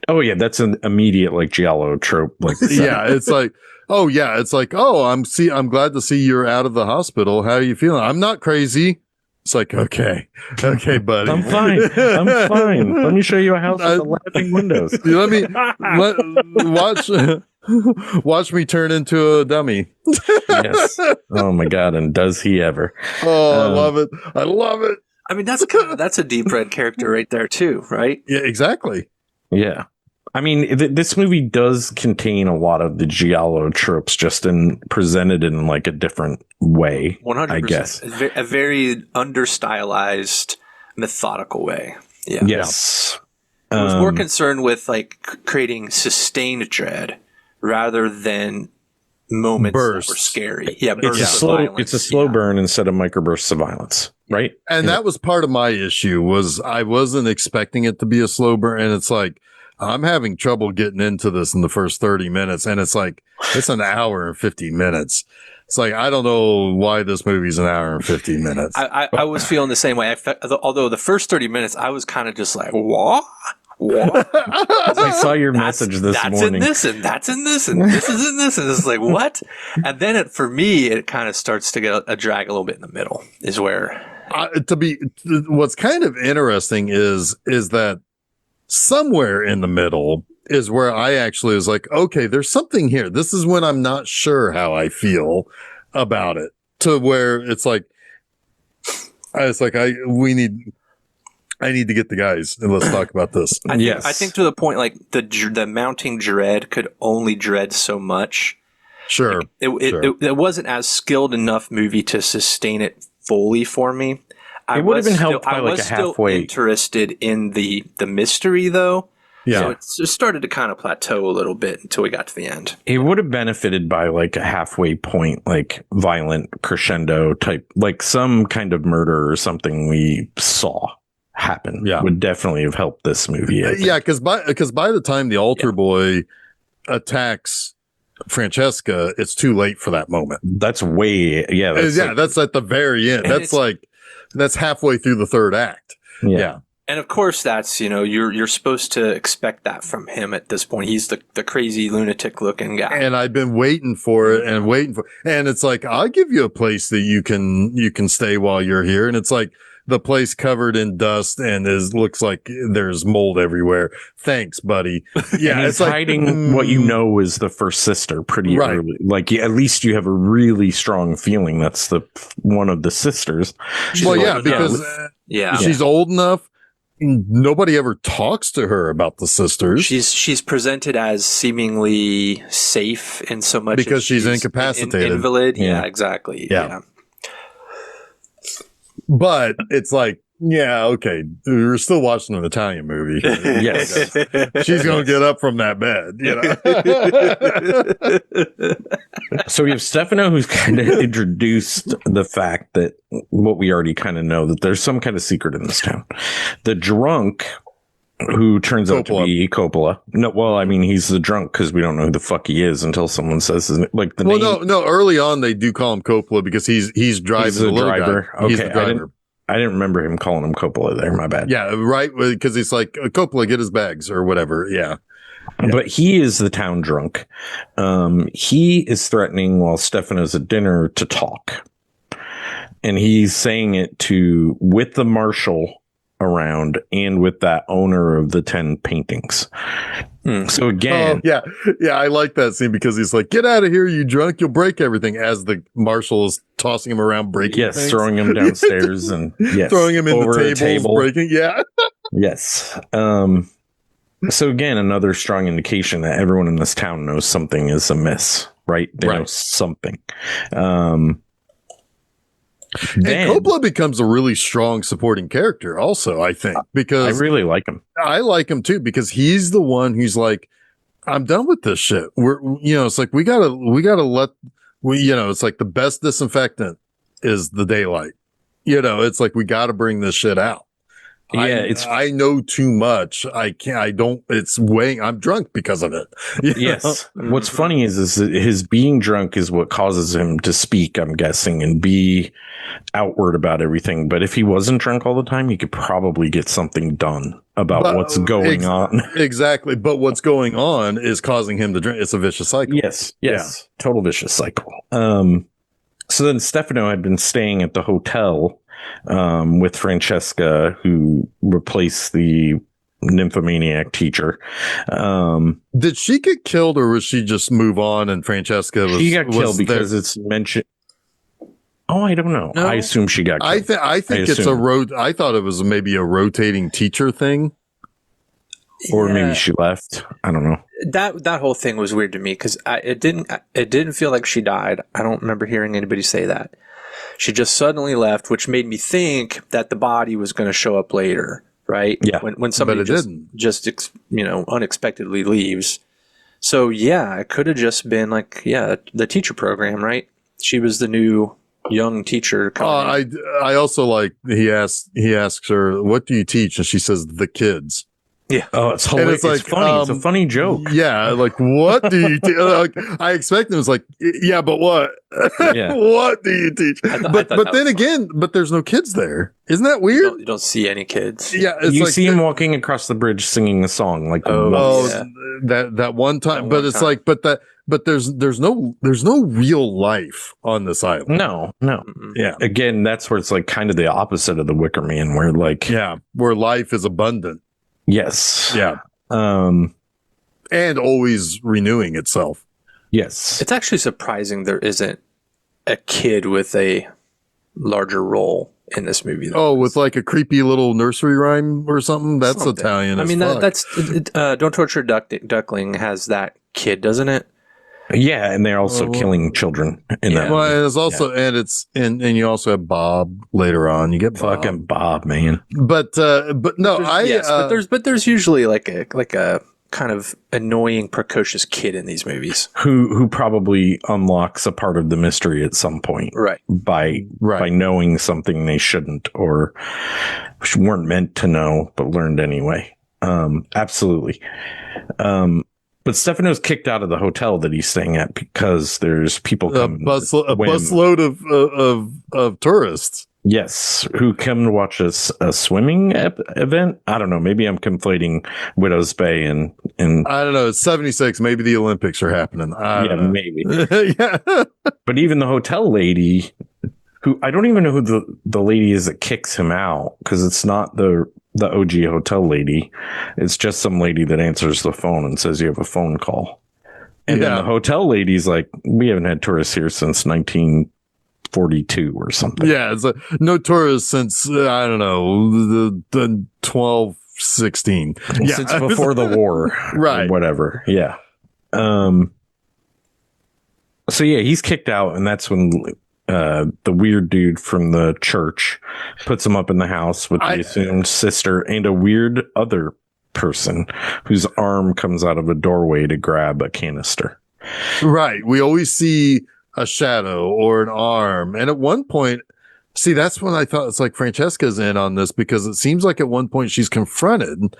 Oh yeah, that's an immediate like giallo trope. Like yeah, it's like, oh yeah, it's like, oh, I'm glad to see you're out of the hospital. How are you feeling? I'm not crazy. It's like, okay, buddy. I'm fine. Let me show you a house with laughing windows. Watch me turn into a dummy. Yes. Oh my God. And does he ever? Oh, I love it. I mean, that's a deep red character right there too, right? Yeah, exactly. Yeah. I mean, this movie does contain a lot of the giallo tropes, just presented in like a different way. 100%. I guess a very understylized, methodical way. Yeah. Yes. I was more concerned with like creating sustained dread rather than moments that were scary. Yeah, it's a slow burn instead of microbursts of violence, right? And that was part of my issue. Was I wasn't expecting it to be a slow burn, and it's like, I'm having trouble getting into this in the first 30 minutes. And it's like, it's an hour and 50 minutes. It's like, I don't know why this movie's an hour and 50 minutes. I was feeling the same way. Although the first 30 minutes, I was kind of just like, what? I saw your message this morning. That's in this, and that's in this, and this is in this. And it's like, what? And then for me, it kind of starts to get a drag a little bit in the middle is where. What's kind of interesting is that somewhere in the middle is where I actually was like, okay, there's something here. This is when I'm not sure how I feel about it, to where it's like, I need to get the guys and let's talk about this. I think to the point, like the mounting dread could only dread so much. Sure. It wasn't as skilled enough movie to sustain it fully for me. It would have been helped by like a halfway. Still interested in the mystery though. Yeah. So it just started to kind of plateau a little bit until we got to the end. It would have benefited by like a halfway point, like violent crescendo type, like some kind of murder or something we saw happen. Yeah. Would definitely have helped this movie. Yeah. Cause by the time the altar boy attacks Francesca, it's too late for that moment. That's way. Yeah. That's at the very end. That's halfway through the third act. Yeah. And of course, that's, you're supposed to expect that from him at this point. He's the crazy lunatic looking guy. And I've been waiting for it and it's like, I'll give you a place that you can stay while you're here. And it's like the place covered in dust and looks like there's mold everywhere. Thanks, buddy. Yeah. It's hiding what is the first sister pretty early. Like at least you have a really strong feeling that's one of the sisters. Because she's old enough. Nobody ever talks to her about the sisters. She's presented as seemingly safe in so much because she's incapacitated, invalid. Yeah, exactly. Yeah. But it's like, yeah, okay, we're still watching an Italian movie. Yes, she's gonna get up from that bed. So we have Stefano, who's kind of introduced the fact that what we already kind of know, that there's some kind of secret in this town. The drunk, who turns out to be Coppola. No, well, I mean, he's the drunk because we don't know who the fuck he is until someone says his, like the name. No. Early on, they do call him Coppola because he's driving the driver. Okay, he's the driver. I didn't remember him calling him Coppola there. My bad. Yeah, right. Because he's like, Coppola, get his bags or whatever. Yeah. But he is the town drunk. He is threatening while Stefano's at dinner to talk. And he's saying it with the marshal around and with that owner of the 10 paintings. So again, yeah, I like that scene because he's like, "Get out of here, you drunk! You'll break everything." As the marshal is tossing him around, breaking things. Throwing him downstairs and throwing him in the table, breaking. Yeah, yes. So again, another strong indication that everyone in this town knows something is amiss, right? They know something. And Coppola becomes a really strong supporting character also, I think, because I really like him. I like him too, because he's the one who's like, I'm done with this shit. It's like, we gotta it's like the best disinfectant is the daylight. It's like, we gotta bring this shit out. Yeah, I know too much. It's weighing. I'm drunk because of it. Yes. What's funny is that his being drunk is what causes him to speak, I'm guessing, and be outward about everything. But if he wasn't drunk all the time, he could probably get something done about what's going on. Exactly. But what's going on is causing him to drink. It's a vicious cycle. Yes. Yeah. Total vicious cycle. So then Stefano had been staying at the hotel with Francesca, who replaced the nymphomaniac teacher. Did she get killed, or was she just move on and Francesca was... She got killed because there? it's mentioned... Oh, I don't know. No. I assume she got killed. I think it's I thought it was maybe a rotating teacher thing. Or maybe she left. I don't know. That whole thing was weird to me because it didn't feel like she died. I don't remember hearing anybody say that. She just suddenly left, which made me think that the body was going to show up later, right? Yeah. When somebody just unexpectedly leaves. So yeah, it could have just been like the teacher program, right? She was the new young teacher. I also like he asks her, "What do you teach?" and she says, "The kids." Yeah. Oh, it's hilarious. It's funny. It's a funny joke. Yeah. Like, what do you teach? Like, I expect it was like, yeah, but what? Yeah. What do you teach? But then again, but there's no kids there. Isn't that weird? You don't see any kids. Yeah. You see him walking across the bridge singing a song like that one time. But it's like, but there's no real life on this island. No. Yeah. Again, that's where it's like kind of the opposite of the Wicker Man, where like, where life is abundant. Yes. Yeah. And always renewing itself. Yes. It's actually surprising there isn't a kid with a larger role in this movie. With like a creepy little nursery rhyme or something. That's Italian. I mean, that's Don't Torture Duckling has that kid, doesn't it? Yeah, and they're also killing children in that. Well, and it's also and you also have Bob later on. You get fucking Bob, man. But no, but there's usually like a kind of annoying, precocious kid in these movies who probably unlocks a part of the mystery at some point, right? By knowing something they shouldn't or weren't meant to know, but learned anyway. Absolutely. But Stefano's kicked out of the hotel that he's staying at because there's people coming. A busload of tourists. Yes, who come to watch a swimming event. I don't know. Maybe I'm conflating Widow's Bay and I don't know. It's 76. Maybe the Olympics are happening. I don't know. Maybe. Yeah. But even the hotel lady, who I don't even know who the lady is that kicks him out, because it's not the OG hotel lady. It's just some lady that answers the phone and says you have a phone call. And then the hotel lady's like, we haven't had tourists here since 1942 or something. Yeah, it's like, no tourists since, I don't know, the 1216. Yeah. Since before the war. Right. Or whatever. Yeah. So yeah, he's kicked out, and that's when the weird dude from the church puts him up in the house with the assumed sister and a weird other person whose arm comes out of a doorway to grab a canister. Right. We always see a shadow or an arm. And at one point, see, that's when I thought it's like Francesca's in on this, because it seems like at one point she's confronted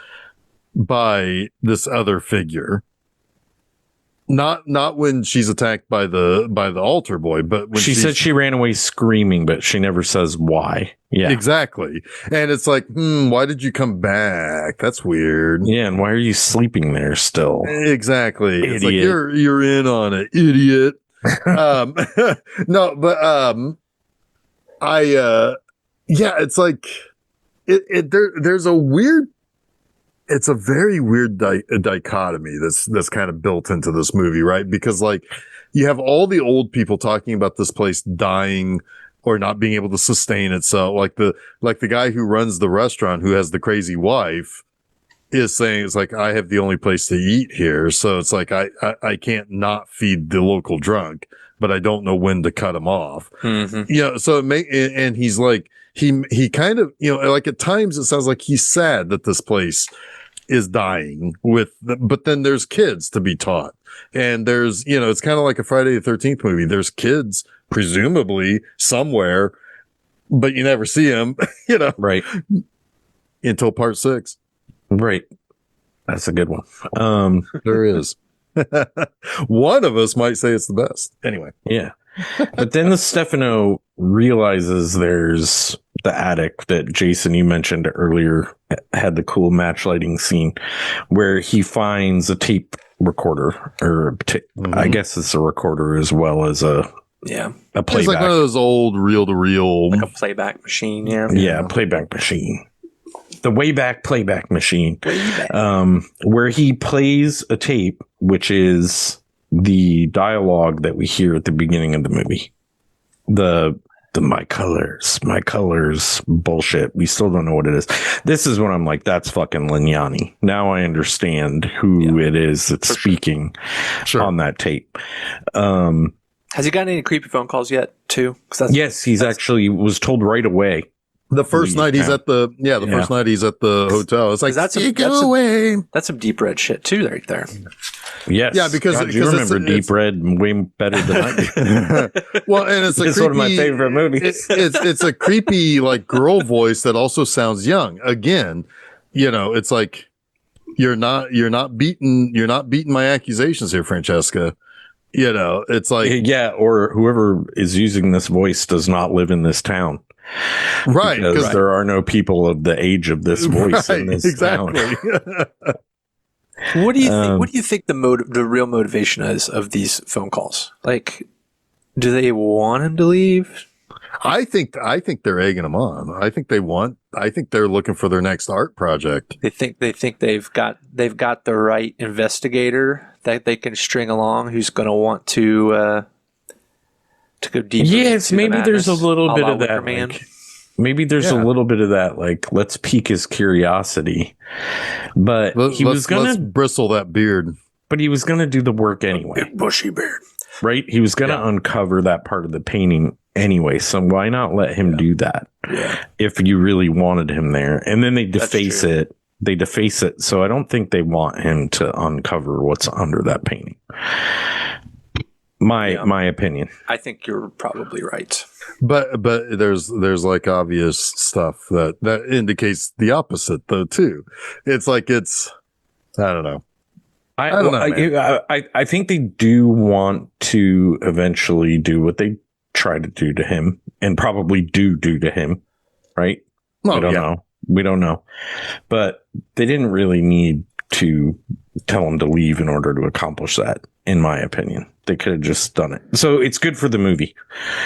by this other figure. Not when she's attacked by the altar boy, but when she said she ran away screaming, but she never says why. Yeah, exactly. And it's like, why did you come back? That's weird. Yeah, and why are you sleeping there still? Exactly. Idiot. It's like you're in on it, idiot. No, but it's like there's a weird. It's a very weird dichotomy that's kind of built into this movie, right? Because like you have all the old people talking about this place dying or not being able to sustain itself. Like the guy who runs the restaurant, who has the crazy wife, is saying, it's like, I have the only place to eat here. So it's like, I can't not feed the local drunk, but I don't know when to cut him off. Mm-hmm. So and he's like, he kind of, like at times it sounds like he's sad that this place is dying but then there's kids to be taught. And there's, it's kind of like a Friday the 13th movie. There's kids presumably somewhere, but you never see them, right. Until part 6. Right. That's a good one. There is. One of us might say it's the best. Anyway. Yeah. But then the Stefano realizes there's the attic that Jason, you mentioned earlier, had the cool match lighting scene where he finds a tape recorder, or I guess it's a recorder as well as a Yeah. A playback. It's like one of those old reel-to-reel. Like a playback machine, yeah. Yeah, playback machine. The Wayback Playback Machine. Where he plays a tape, which is the dialogue that we hear at the beginning of the movie. The my colors bullshit. We still don't know what it is. This is when I'm like, that's fucking Lignani. Now I understand who it is that's speaking on that tape. Has he gotten any creepy phone calls yet, too? Yes, he's actually was told right away. The first night he's at the first night he's at the hotel. It's like, that's away. That's some deep red shit too, right there. Yes, yeah, because you remember Deep Red way better than I do. Well, and it's one of my favorite movies. It's a creepy like girl voice that also sounds young. Again, it's like you're not beating my accusations here, Francesca. It's like or whoever is using this voice does not live in this town. Right, because there are no people of the age of this voice in this town. What do you think? What do you think the real motivation is of these phone calls? Like, do they want him to leave? I think they're egging him on. I think they're looking for their next art project. They think they've got the right investigator that they can string along, who's going to want to go deeper. Yes, maybe there's a little bit of that. Maybe there's a little bit of that. Like, let's pique his curiosity. But let's bristle that beard. But he was gonna do the work anyway. Big bushy beard, right? He was gonna uncover that part of the painting anyway. So why not let him do that? Yeah. If you really wanted him there, and then they deface it. They deface it. So I don't think they want him to uncover what's under that painting. My opinion. I think you're probably right. But there's like obvious stuff that indicates the opposite though too. It's like I don't know. I don't know. I think they do want to eventually do what they try to do to him, and probably do to him, right? Oh, I don't know. We don't know. But they didn't really need to tell him to leave in order to accomplish that, in my opinion. They could have just done it. So it's good for the movie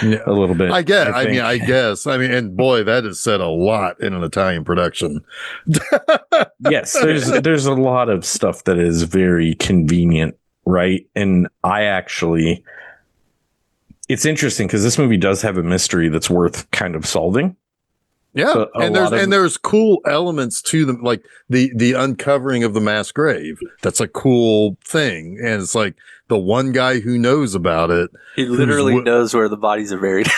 a little bit. I guess. And boy, that has said a lot in an Italian production. Yes, there's a lot of stuff that is very convenient, right? And it's interesting because this movie does have a mystery that's worth kind of solving. Yeah, so there's cool elements to them, like the uncovering of the mass grave. That's a cool thing, and it's like the one guy who knows about it. He literally knows where the bodies are buried.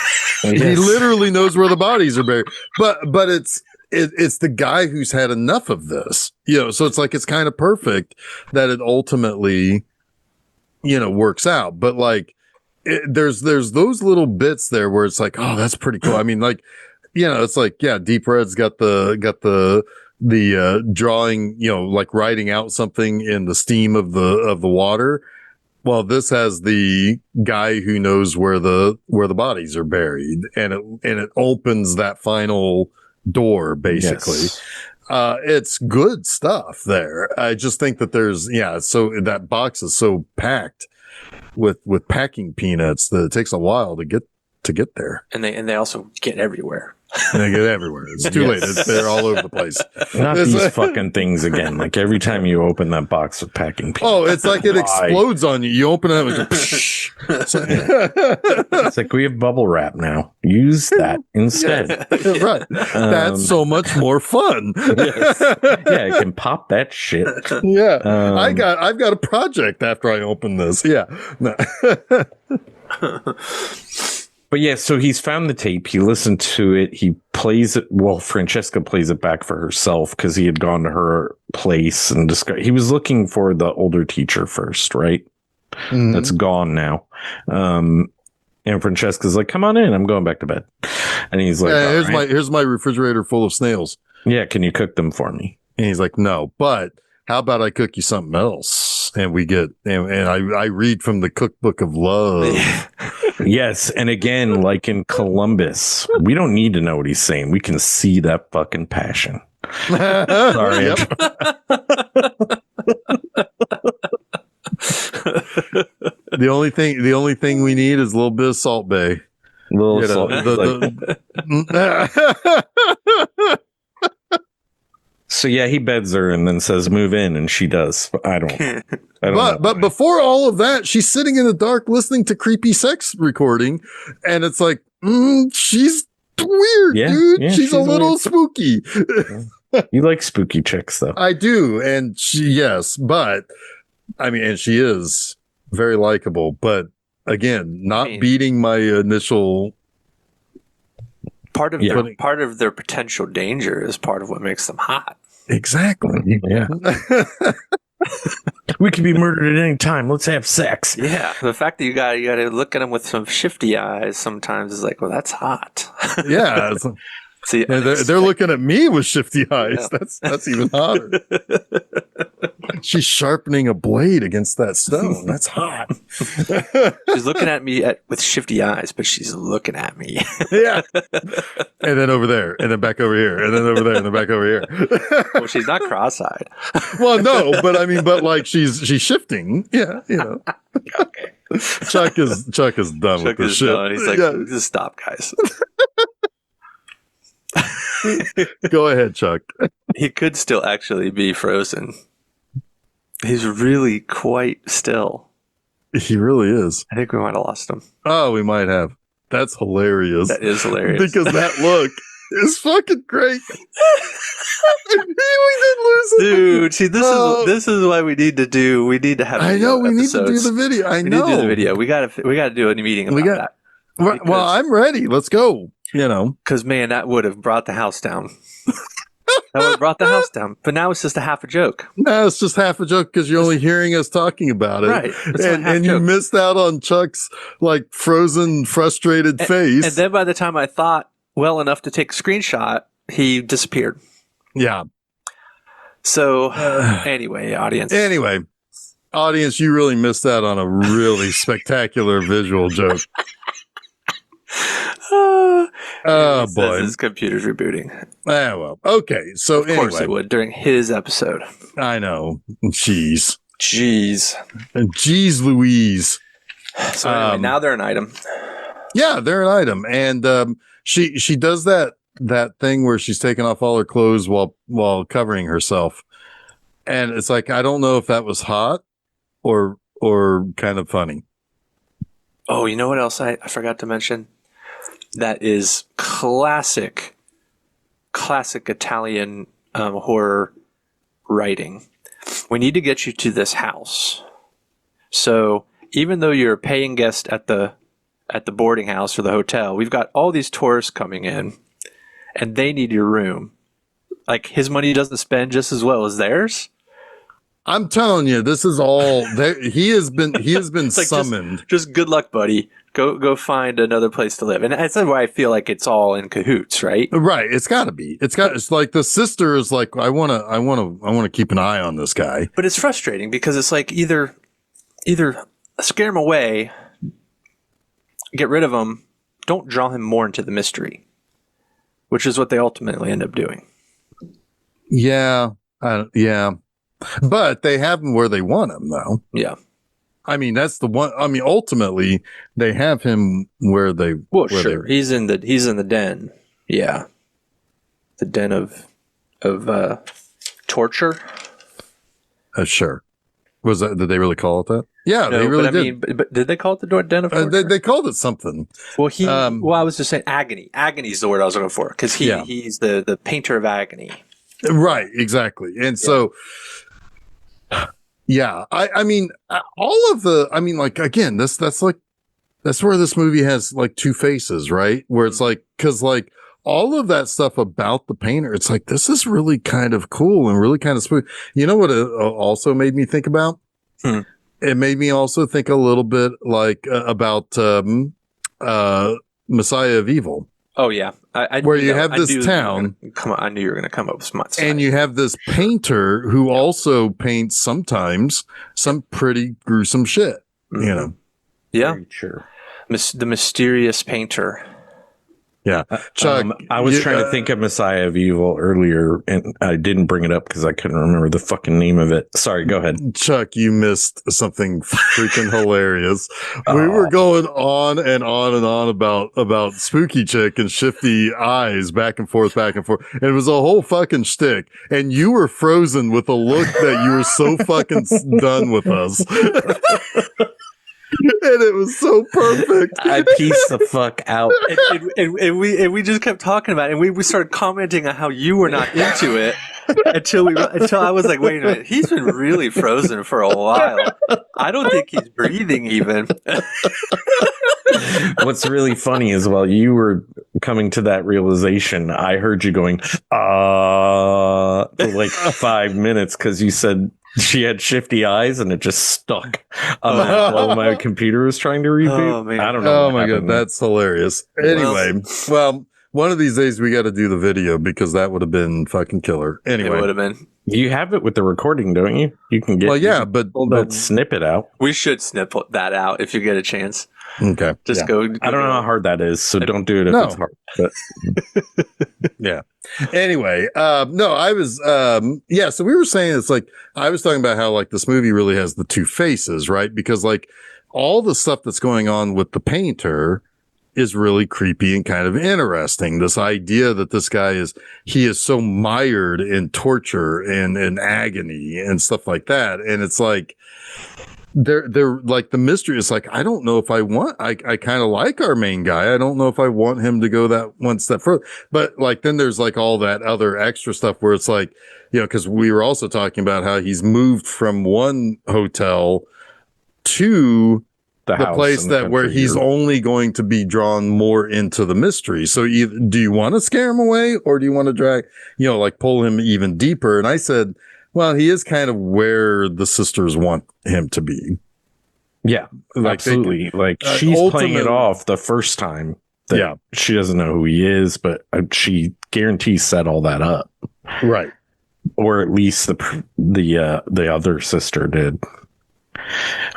He literally knows where the bodies are buried. But it's the guy who's had enough of this, So it's like it's kind of perfect that it ultimately, works out. But like, there's those little bits there where it's like, oh, that's pretty cool. I mean, like. It's like, Deep Red's got the drawing, like writing out something in the steam of the water. Well, this has the guy who knows where the bodies are buried, and it opens that final door basically. Yes. It's good stuff there. I just think that there's so that box is so packed with packing peanuts that it takes a while to get there. And they also get everywhere. They get everywhere. It's too late. They're all over the place. Not these fucking things again. Like every time you open that box of packing peanuts. Oh, it's like it explodes on you. You open it and it's like we have bubble wrap now. Use that instead. Right. That's so much more fun. Yes. Yeah, it can pop that shit. Yeah. I've got a project after I open this. Yeah. No. But yeah, so he's found the tape. He listened to it. He plays it. Well, Francesca plays it back for herself because he had gone to her place and he was looking for the older teacher first, right? Mm-hmm. That's gone now. And Francesca's like, "Come on in. I'm going back to bed." And he's like, "Here's my refrigerator full of snails. Yeah, can you cook them for me?" And he's like, "No, but how about I cook you something else?" And we get and I read from the cookbook of love. Yes, and again, like in Columbus, we don't need to know what he's saying. We can see that fucking passion. Sorry. The only thing we need is a little bit of Salt Bay. So yeah, he beds her and then says, "Move in," and she does. I don't know. But before all of that, she's sitting in the dark listening to creepy sex recording, and it's like, she's weird, dude. Yeah, she's a little spooky. You like spooky chicks, though. I do, and but I mean, and she is very likable. But again, not beating my initial. Part of their potential danger is part of what makes them hot. Exactly. Yeah. We could be murdered at any time. Let's have sex. Yeah. The fact that you got to look at them with some shifty eyes sometimes is like, well, that's hot. Yeah. See, they're looking at me with shifty eyes. Yeah. That's even hotter. She's sharpening a blade against that stone. That's hot. She's looking at me with shifty eyes, but she's looking at me. Yeah. And then over there, and then back over here, and then over there, and then back over here. Well, she's not cross-eyed. Well, no, but I mean, but like she's shifting. Yeah, you know. Okay. Chuck is done with this shit. Done. He's like, just stop, guys. Go ahead, Chuck. He could still actually be frozen. He's really quite still. He really is. I think we might have lost him. Oh, we might have. That's hilarious. That is hilarious. Because that look is fucking great. We did lose him. Dude, see, this is why we need to have I know, we need to do the video. I know. We need to do the video. We gotta do a meeting about that. Well, I'm ready. Let's go. You know. Because, man, that would have brought the house down. That would have brought the house down. But now it's just a half a joke. No, it's just half a joke because you're only hearing us talking about it. Right. And you missed out on Chuck's like frozen, frustrated face. And then by the time I thought well enough to take a screenshot, he disappeared. Yeah. So anyway, audience, you really missed out on a really spectacular visual joke. Oh boy, his computer's rebooting. Ah, well, okay. So of course it would during his episode. I know. Jeez, Louise. So anyway, now they're an item. Yeah, they're an item, and she does that thing where she's taking off all her clothes while covering herself, and it's like I don't know if that was hot or kind of funny. Oh, you know what else I forgot to mention? That is classic Italian horror writing. We need to get you to this house. So even though you're a paying guest at the boarding house or the hotel, we've got all these tourists coming in, and they need your room. Like his money doesn't spend just as well as theirs. I'm telling you, this is all there. He has been like summoned. Just good luck, buddy. Go find another place to live. And that's why I feel like it's all in cahoots, right? Right. It's got to be. It's like the sister is like, I want to keep an eye on this guy. But it's frustrating because it's like either scare him away, get rid of him, don't draw him more into the mystery, which is what they ultimately end up doing. Yeah. Yeah. But they have him where they want him, though. Yeah. I mean, that's the one. I mean, ultimately, they have him where they. Well, sure. He's in the den. Yeah. The den of torture. Sure. Was that? Did they really call it that? Yeah, no, they really did. I mean, but did they call it the den of torture? They called it something. Well, I was just saying agony. Agony is the word I was looking for because he's the painter of agony. Right. Exactly. And so. Yeah, I mean, like again, that's where this movie has like two faces, right? Where it's like, because like all of that stuff about the painter, it's like this is really kind of cool and really kind of smooth. You know what it also made me think about? It made me also think a little bit like about Messiah of Evil. Oh yeah, where you have this town. I knew you were going to come up with some. And you have this painter who also paints sometimes some pretty gruesome shit. Mm-hmm. You know. Yeah, very sure. The mysterious painter. Yeah. Chuck, I was trying to think of Messiah of Evil earlier, and I didn't bring it up because I couldn't remember the fucking name of it. Sorry, go ahead. Chuck, you missed something freaking hilarious. We were going on and on and on about Spooky Chick and Shifty Eyes back and forth. And it was a whole fucking shtick. And you were frozen with a look that you were so fucking done with us. And it was so perfect. I pieced the fuck out. And we just kept talking about it, and we started commenting on how you were not into it until I was like, wait a minute, he's been really frozen for a while. I don't think he's breathing even. What's really funny is while you were coming to that realization, I heard you going, for like 5 minutes because you said she had shifty eyes and it just stuck on that while my computer was trying to reboot. Oh, man. I don't know. Oh my God, that's hilarious. Anyway, well, one of these days we got to do the video because that would have been fucking killer. Anyway, It would have been. You have it with the recording, don't you? You can get pull that snippet out. We should snip that out if you get a chance. Okay. Just go. I don't know how hard that is, so don't do it if it's hard. But yeah. Anyway, no, I was, so we were saying it's like, I was talking about how like this movie really has the two faces, right? Because like all the stuff that's going on with the painter is really creepy and kind of interesting. This idea that this guy he is so mired in torture and agony and stuff like that. And it's like, they're like the mystery is like, I don't know if I kind of like our main guy. I don't know if I want him to go that one step further, but like, then there's like all that other extra stuff where it's like, cause we were also talking about how he's moved from one hotel to the place where he's only going to be drawn more into the mystery. So do you want to scare him away or do you want to drag, like pull him even deeper? And I said, well, he is kind of where the sisters want him to be. Yeah, absolutely. She's playing it off the first time that she doesn't know who he is, but she guarantees set all that up. Right. Or at least the other sister did.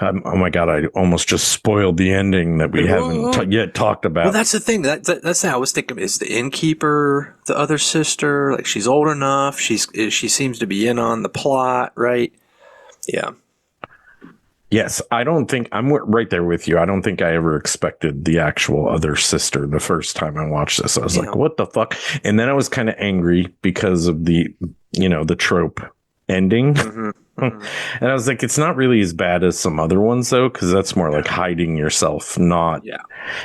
Oh my God, I almost just spoiled the ending that we haven't yet talked about. Well, that's the thing. That's how I was thinking. Is the innkeeper the other sister? Like, she's old enough. She seems to be in on the plot, right? Yeah. Yes, I don't think I'm right there with you. I don't think I ever expected the actual other sister the first time I watched this. I was like, what the fuck? And then I was kind of angry because of the trope ending. Mm-hmm. And I was like, it's not really as bad as some other ones, though, because that's more like hiding yourself, not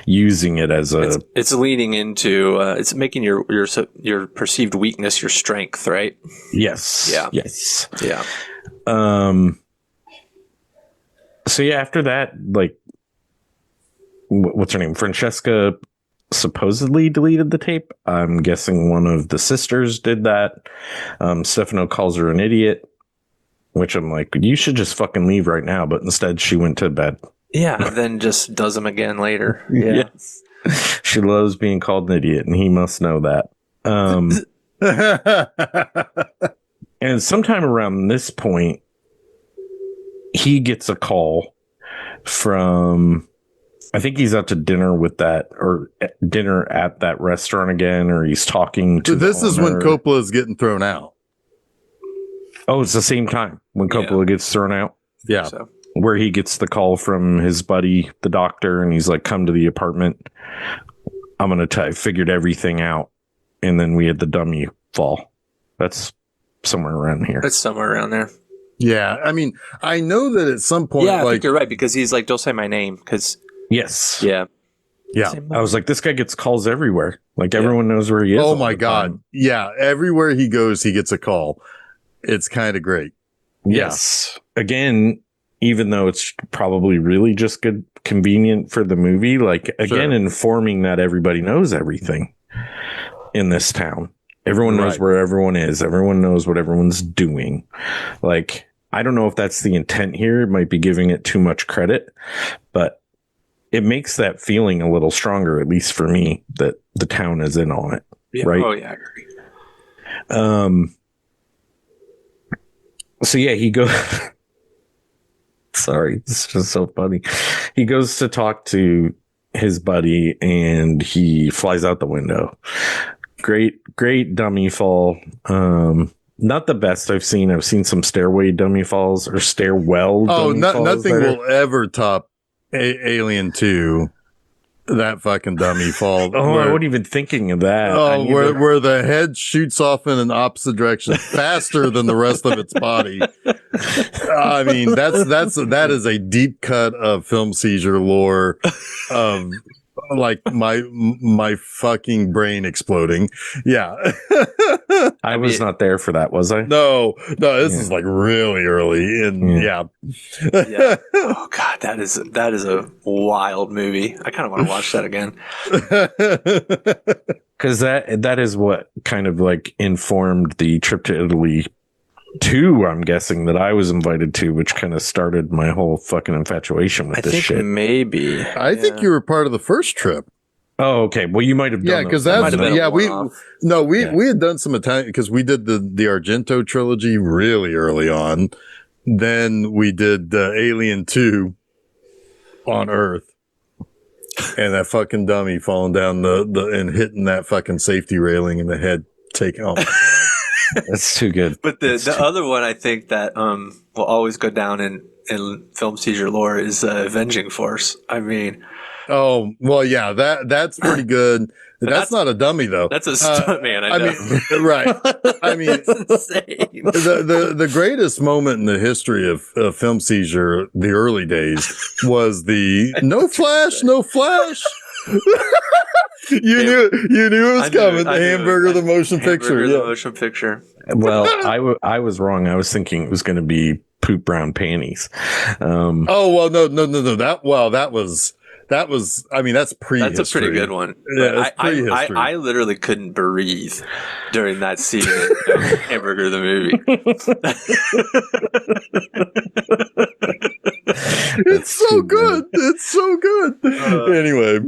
using it as It's leaning into. It's making your perceived weakness your strength, right? Yes. Yeah. Yes. Yeah. So after that, like, what's her name? Francesca supposedly deleted the tape. I'm guessing one of the sisters did that. Stefano calls her an idiot. Which I'm like, you should just fucking leave right now. But instead, she went to bed. Yeah, and then just does them again later. Yeah. Yes. She loves being called an idiot, and he must know that. And sometime around this point, he gets a call from, I think he's out to dinner with dinner at that restaurant again, or he's talking to This is when Coppola is getting thrown out. Oh, it's the same time when Coppola gets thrown out. Yeah. So. Where he gets the call from his buddy, the doctor, and he's like, come to the apartment. I'm going to tell you, figured everything out. And then we had the dummy fall. That's somewhere around here. It's somewhere around there. Yeah. I mean, I know that at some point, I think you're right, because he's like, don't say my name. Because yes. Yeah. Yeah. I was like, this guy gets calls everywhere. Like, everyone knows where he is. Oh my God. Yeah. Everywhere he goes, he gets a call. It's kind of great. Yes. Yeah. Again, even though it's probably really just convenient for the movie, like, again, informing that everybody knows everything in this town. Everyone knows where everyone is. Everyone knows what everyone's doing. Like, I don't know if that's the intent here. It might be giving it too much credit, but it makes that feeling a little stronger, at least for me, that the town is in on it. Yeah. Right. Oh, yeah, I agree. So yeah, he goes. Sorry, this is just so funny. He goes to talk to his buddy, and he flies out the window. Great dummy fall. Not the best I've seen. I've seen some stairway dummy falls or stairwell. Dummy falls nothing will ever top Alien 2. That fucking dummy fall. I wasn't even thinking of that. Oh, where the head shoots off in an opposite direction faster than the rest of its body. I mean, that is a deep cut of Film Seizure lore of like my fucking brain exploding. Yeah. I was not there for that, was I? No, this is like really early yeah. Oh God, that is a wild movie. I kind of want to watch that again. Because that is what kind of like informed the trip to Italy 2, I'm guessing, that I was invited to, which kind of started my whole fucking infatuation with this shit. Maybe. I think you were part of the first trip. Oh, okay. Well, you might have done. Yeah, because we had done some Italian, because we did the Argento trilogy really early on. Then we did Alien 2 on Earth, and that fucking dummy falling down and hitting that fucking safety railing in the head, taking off. That's too good. But the other one I think that will always go down in Film Seizure lore is Avenging Force. I mean. Oh, well, yeah, that's pretty good. That's not a dummy though. That's a stunt man. I know. mean, right. I mean, it's insane. The greatest moment in the history of Film Seizure, the early days, was the no flash. You knew it was coming. Hamburger the motion picture. The motion picture. Well, I was wrong. I was thinking it was going to be poop brown panties. Oh well, no. That was. I mean, that's pre-history. That's a pretty good one. Yeah, pre-history. I literally couldn't breathe during that scene in Hamburger the movie. It's so good. It's so good. Anyway,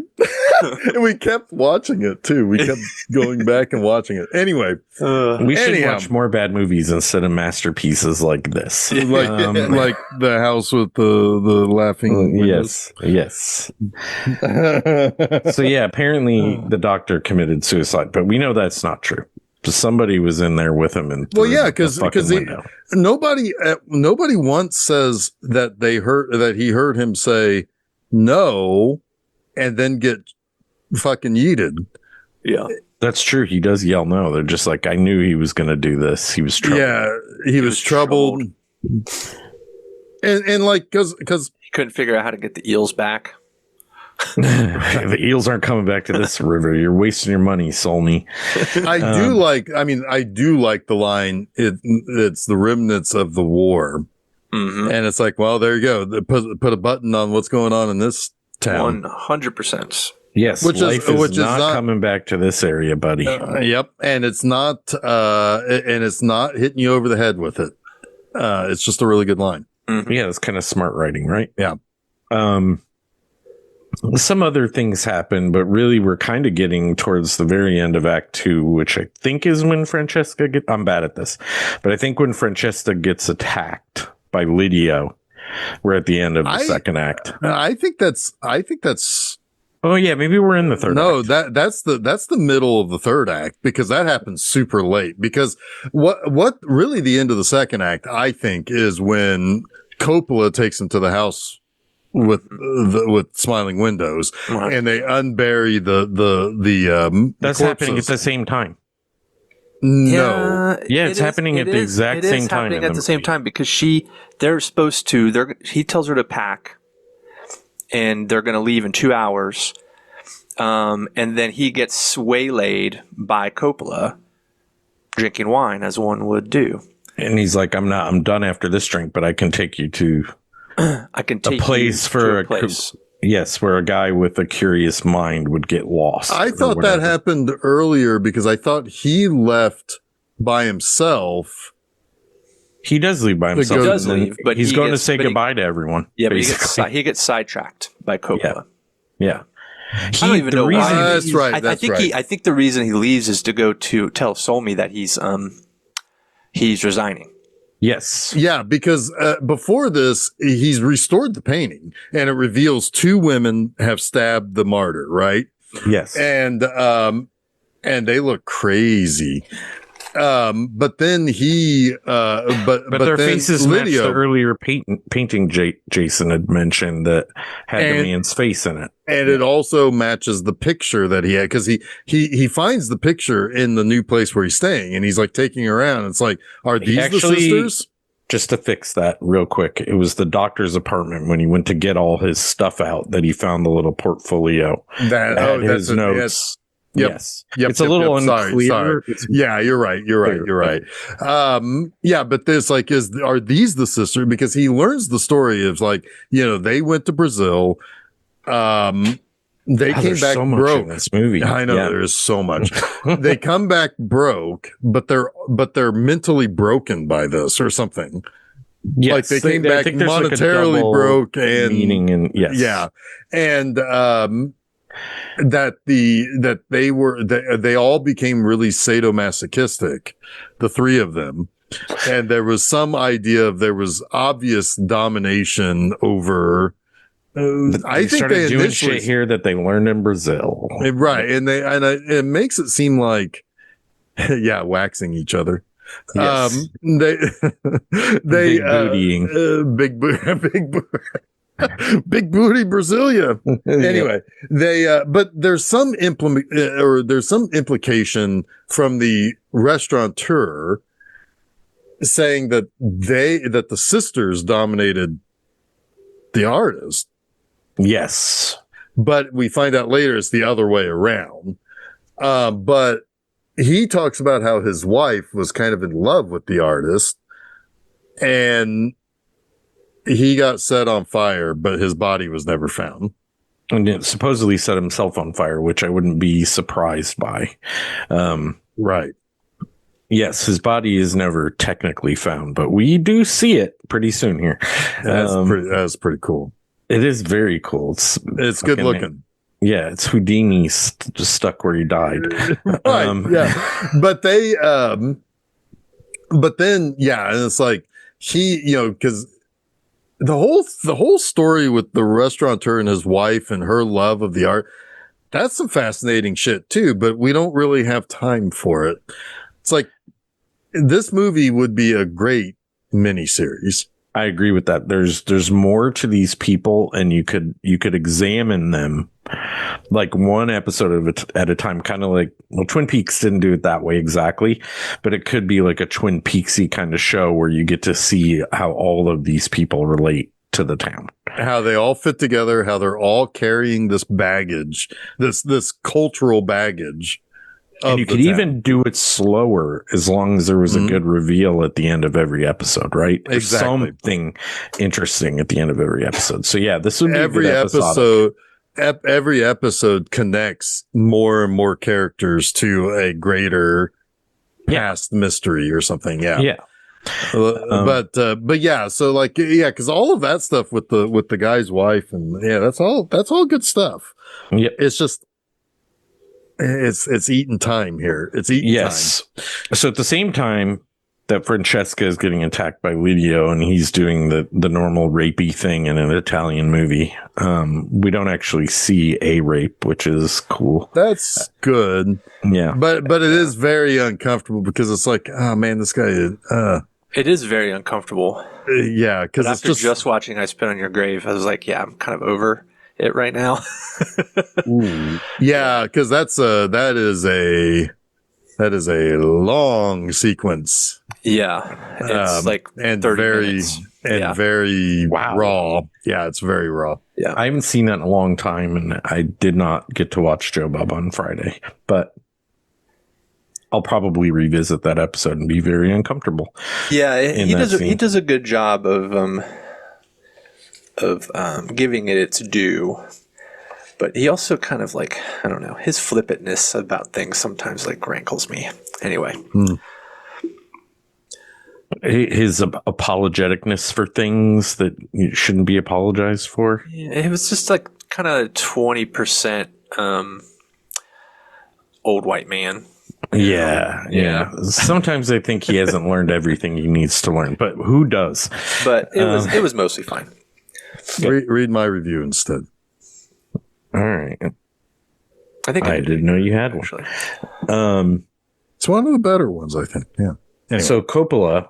and we kept watching it too. We kept going back and watching it. Anyway, we should watch more bad movies instead of masterpieces like this. Like the house with the laughing. Yes. So yeah, apparently the doctor committed suicide, but we know that's not true. Somebody was in there with him, and because nobody once says that he heard him say no, and then get fucking yeeted. Yeah, that's true. He does yell no. They're just like, I knew he was going to do this. He was troubled. Yeah, he was troubled. And like because he couldn't figure out how to get the eels back. The eels aren't coming back to this river. You're wasting your money, Solmy. I do like the line. It's the remnants of the war, and it's like, well, there you go. Put a button on what's going on in this town. 100%. Yes, which is not coming back to this area, buddy. Yep, and it's not hitting you over the head with it. It's just a really good line. Yeah, it's kind of smart writing, right? Yeah. Some other things happen, but really we're kind of getting towards the very end of Act 2, which I think is when Francesca I'm bad at this, but I think when Francesca gets attacked by Lydio, we're at the end of the second act. I think that's. Oh yeah, maybe we're in the third. No, act. that's the middle of the third act, because that happens super late. Because what really the end of the second act, I think, is when Coppola takes him to the house with smiling windows, and they unbury the that's corpses. happening at the same time. No, it's happening at the exact same time. Happening at the same time because he tells her to pack, and they're going to leave in 2 hours, and then he gets waylaid by Coppola drinking wine, as one would do. And he's like, I'm done after this drink, but I can take you to a place where a guy with a curious mind would get lost. I thought that happened earlier, because I thought he left by himself. He does leave by himself. He does leave, but he's going to say goodbye to everyone. Yeah, but he gets sidetracked by Coppola. Yeah. I don't even know why. That's right. I think the reason he leaves is to go to tell Solmy that he's resigning. Yes. Yeah, because before this, he's restored the painting, and it reveals two women have stabbed the martyr, right? Yes. And they look crazy. But then but their then faces match Lydia, the earlier painting Jason had mentioned that had the man's face in it. And it also matches the picture that he had, because he finds the picture in the new place where he's staying, and he's like taking her around. It's like, are these the sisters? Just to fix that real quick, it was the doctor's apartment when he went to get all his stuff out that he found the little portfolio that had his notes. Yep. Yes. Yep. It's a little unclear. Sorry. Yeah, you're right. You're right. Yeah, but there's like, are these the sisters? Because he learns the story of like, they went to Brazil. They came back so much broke in this movie. I know there is so much. They come back broke, but they're mentally broken by this or something. Yes, like they came back monetarily like broke and meaning, and yes, yeah, and that they all became really sadomasochistic, the three of them, and there was some idea of there was obvious domination over. I think they doing shit here that they learned in Brazil, right? And it makes it seem like, yeah, waxing each other. Yes. They big bootying, big booty Brasilia. Anyway, but there's some implication from the restaurateur saying that the sisters dominated the artist. Yes. But we find out later it's the other way around. But he talks about how his wife was kind of in love with the artist, and he got set on fire, but his body was never found. And it supposedly set himself on fire, which I wouldn't be surprised by. Right. Yes, his body is never technically found, but we do see it pretty soon here. That's pretty cool. It is very cool. It's good looking. Yeah, it's Houdini just stuck where he died. Right. Yeah. But then, yeah, and it's like because the whole story with the restaurateur and his wife and her love of the art, that's some fascinating shit too, but we don't really have time for it. It's like, this movie would be a great miniseries. I agree with that. There's more to these people, and you could examine them like one episode at a time, kind of like, well, Twin Peaks didn't do it that way exactly, but it could be like a Twin Peaksy kind of show where you get to see how all of these people relate to the town, how they all fit together, how they're all carrying this baggage, this cultural baggage. And you could even do it slower as long as there was a good reveal at the end of every episode, right? Exactly. Something interesting at the end of every episode. So yeah, this would be every episode. Every episode connects more and more characters to a greater past mystery or something. Yeah. Yeah. But yeah, so like, yeah, because all of that stuff with the guy's wife, and yeah, that's all good stuff. Yeah. It's just, it's eating time here. It's eating time. So at the same time that Francesca is getting attacked by Lidio, and he's doing the normal rapey thing in an Italian movie, we don't actually see a rape, which is cool. That's good. Yeah. But it is very uncomfortable, because it's like, oh man, this guy it is very uncomfortable. Yeah, because it's just watching I Spit on Your Grave, I was like, yeah, I'm kind of over it right now. Yeah, because that is a long sequence. Yeah, it's like and 30 very minutes. Very raw. Yeah, it's very raw. Yeah, I haven't seen that in a long time, and I did not get to watch Joe Bob on Friday, but I'll probably revisit that episode and be very uncomfortable. Yeah, he does a good job of giving it its due. But he also kind of like, I don't know, his flippantness about things sometimes like rankles me. Anyway. His apologeticness for things that you shouldn't be apologized for. Yeah, it was just like kind of 20% old white man. Yeah. Sometimes I think he hasn't learned everything he needs to learn, but who does? But it was mostly fine. Read my review instead. All right. I think I didn't know you had one. actually. It's one of the better ones, I think. Yeah. Anyway. So Coppola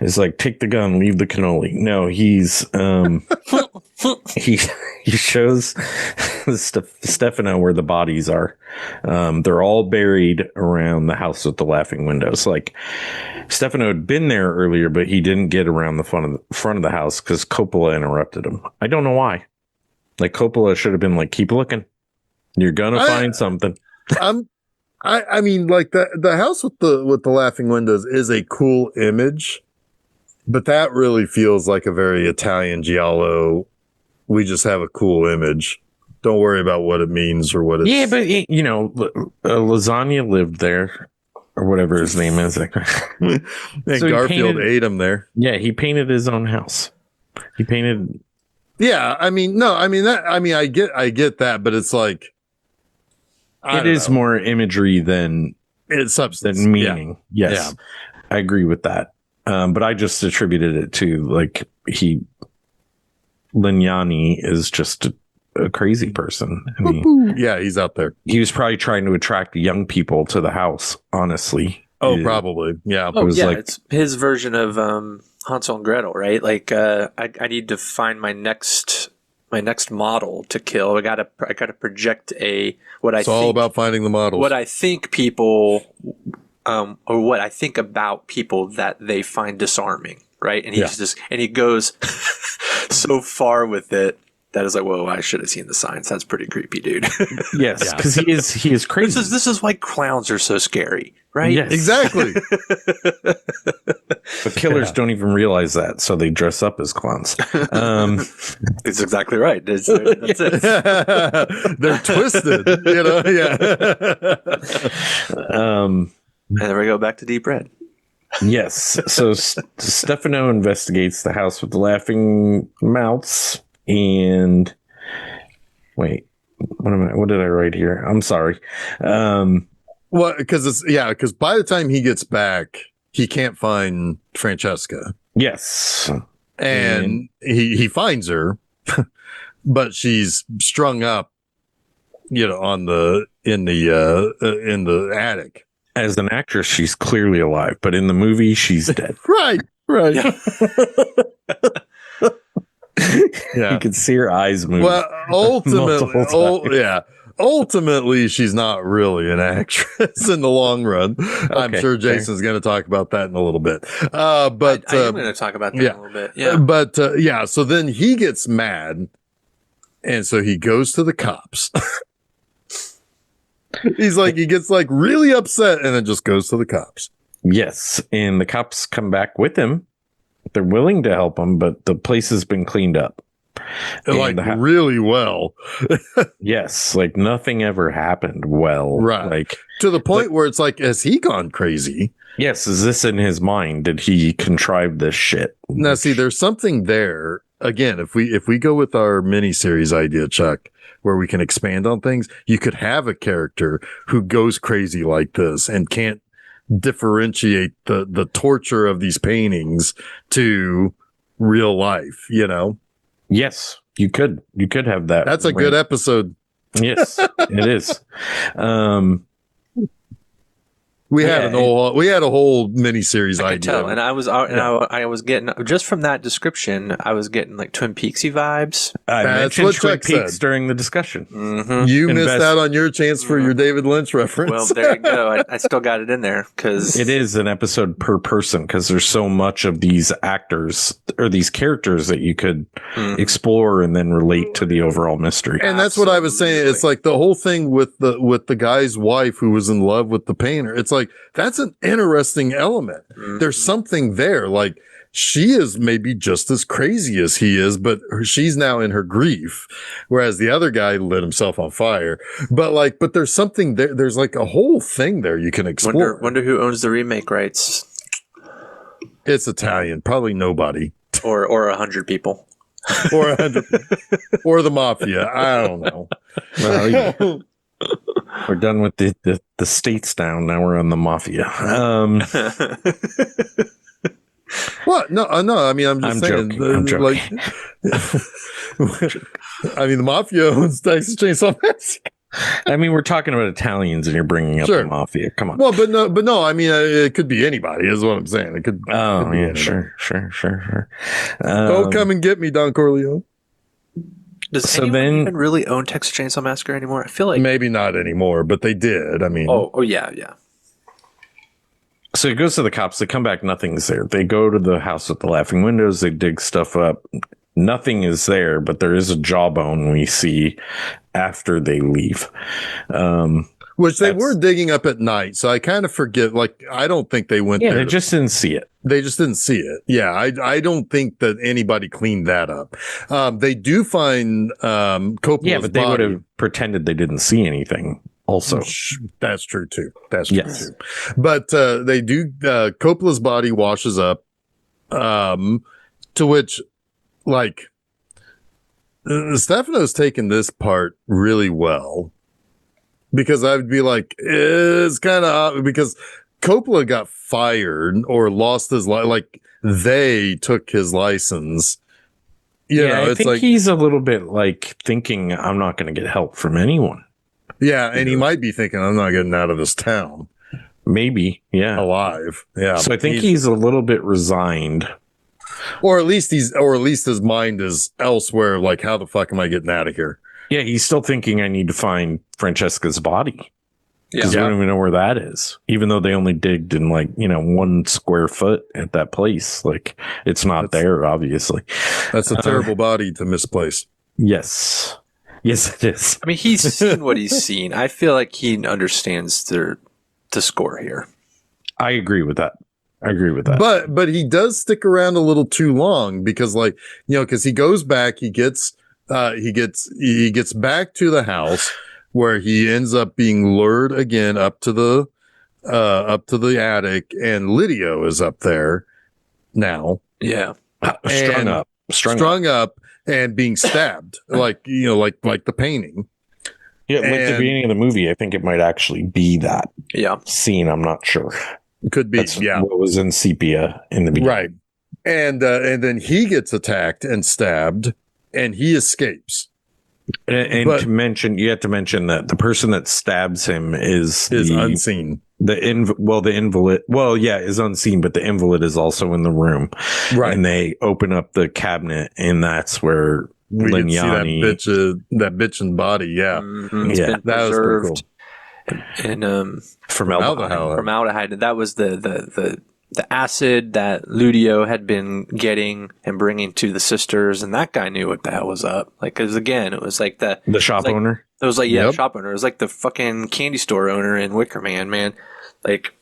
is like, take the gun, leave the cannoli. No, he's he shows Stefano where the bodies are. They're all buried around the house with the laughing windows. Like Stefano had been there earlier, but he didn't get around the front of the house because Coppola interrupted him. I don't know why. Like Coppola should have been like, keep looking. You're gonna find something. I mean, like the house with the laughing windows is a cool image, but that really feels like a very Italian giallo. We just have a cool image. Don't worry about what it means or what it's. Yeah, but Lasagna lived there, or whatever his name is. And So Garfield ate him there. Yeah, he painted his own house. He painted. Yeah, I mean, I get that, but it's like. It is more imagery than it's substance than meaning. Yeah. Yes, Yeah. I agree with that. But I just attributed it to like Lignani is just a crazy person. I mean, yeah, he's out there. he was probably trying to attract young people to the house. Honestly. Oh, probably. Yeah. Oh, was yeah. like- It's his version of Hansel and Gretel, right? Like, I need to find my next model to kill. I gotta project It's all about finding the models. what I think people, or what I think about people that they find disarming, right? And he goes so far with it that is like, whoa, I should have seen the signs. That's pretty creepy, dude. Yes, because he is crazy. This is why clowns are so scary, right? Yes. Exactly. But killers don't even realize that, so they dress up as clowns. It's exactly right. That's it. They're twisted, Yeah. And then we go back to Deep Red. Yes. So Stefano investigates the house with the laughing mouths, and wait, what did I write here? I'm sorry. Well, because by the time he gets back, he can't find Francesca. Yes. And he finds her, but she's strung up, in the attic. As an actress, she's clearly alive, but in the movie, she's dead. Right. Yeah. Yeah. You can see her eyes move. Well, multiple times. ultimately, she's not really an actress in the long run. I'm sure Jason's going to talk about that in a little bit. But I am going to talk about that in a little bit. Yeah. But so then he gets mad, and so he goes to the cops. He gets like really upset, and then just goes to the cops. Yes, and the cops come back with him. They're willing to help him, but the place has been cleaned up. Like really well. Yes, like nothing ever happened well. Right. Like to the point where it's like, has he gone crazy? Yes, is this in his mind? Did he contrive this shit? Now, see, there's something there. Again, if we go with our miniseries idea, Chuck, where we can expand on things, you could have a character who goes crazy like this and can't differentiate the torture of these paintings to real life, Yes, you could have that. That's a good episode. Yes, it is. We had a whole miniseries I idea. could tell, and I was getting, just from that description, I was getting like Twin Peaksy vibes. I That's mentioned what Twin Chuck Peaks said. during the discussion. Mm-hmm. You missed out on your chance for your David Lynch reference. Well, there you go. I still got it in there because It is an episode per person because there's so much of these actors or these characters that you could explore and then relate to the overall mystery. And that's what I was saying. It's like the whole thing with the guy's wife who was in love with the painter. It's like, that's an interesting element. There's something there. Like, she is maybe just as crazy as he is, but she's now in her grief, whereas the other guy lit himself on fire. But there's something there. There's like a whole thing there you can explore. Wonder who owns the remake rights, It's Italian, probably nobody, or 100 people. or 100, or the mafia. I don't know. Well, We're done with the states down. Now we're on the mafia. What? No. I mean, I'm just saying. Joking. I mean, the mafia owns Texas Chainsaw Massacre. I mean, we're talking about Italians, and you're bringing up the mafia. Come on. Well, but no. I mean, it could be anybody. Is what I'm saying. It could. Oh, could be yeah, anybody. sure. Don't come and get me, Don Corleone. Does anyone even really own Texas Chainsaw Massacre anymore? I feel like maybe not anymore, but they did. I mean, oh yeah. So it goes to the cops. They come back. Nothing's there. They go to the house with the laughing windows. They dig stuff up. Nothing is there, but there is a jawbone we see after they leave. Which they were digging up at night. So I kind of forget. Like, I don't think they went there. Yeah, they just didn't see it. They just didn't see it. Yeah, I don't think that anybody cleaned that up. They do find Coppola's Yeah, but they would have pretended they didn't see anything. Also, that's true too. That's true too. But they do. Coppola's body washes up. To which, like, Stefano's taken this part really well, because I would be like, it's kind of because Coppola got fired or lost his like they took his license. You know, I think like, he's a little bit like thinking I'm not going to get help from anyone. Yeah, and he might be thinking I'm not getting out of this town. Maybe, yeah, alive. Yeah. So I think he's a little bit resigned. Or at least his mind is elsewhere. Like, how the fuck am I getting out of here? Yeah, he's still thinking I need to find Francesca's body. Because we don't even know where that is. Even though they only digged in 1 square foot at that place. Like, it's not there, obviously. That's a terrible body to misplace. Yes. Yes, it is. I mean, he's seen what he's seen. I feel like he understands the score here. I agree with that. But he does stick around a little too long because, because he goes back, he gets back to the house where he ends up being lured again up to the attic, and Lydio is up there now. Yeah, strung up and being stabbed, like the painting. Yeah, like the beginning of the movie, I think it might actually be that scene. I'm not sure. Could be. That's what was in sepia in the beginning. Right. And then he gets attacked and stabbed, and he escapes. And you have to mention that the person that stabs him is unseen. The invalid. Well, yeah, is unseen, but the invalid is also in the room. Right. And they open up the cabinet, and that's where Lignani, that bitchin' body. Yeah. Mm-hmm. Yeah. That was pretty cool. And formaldehyde. That was the acid that Ludio had been getting and bringing to the sisters, and that guy knew what the hell was up. Like, because again, it was like the shop owner. It was like shop owner. It was like the fucking candy store owner in Wicker Man, like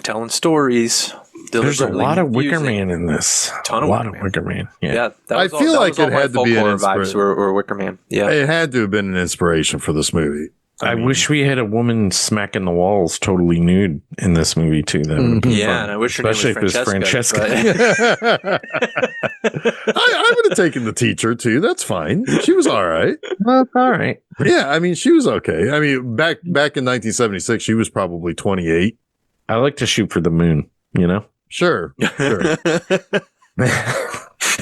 telling stories. There's a lot of Wicker Man in this. A lot of Wicker Man. Yeah. I feel like it had to be an vibes were Wicker Man. Yeah, it had to have been an inspiration for this movie. I wish we had a woman smacking the walls totally nude in this movie too. That would be fun. And I wish her name was Francesca. I would have taken the teacher too. That's fine. She was all right. Well, all right. Yeah, I mean, she was okay. I mean, back in 1976, she was probably 28. I like to shoot for the moon. You know. Sure.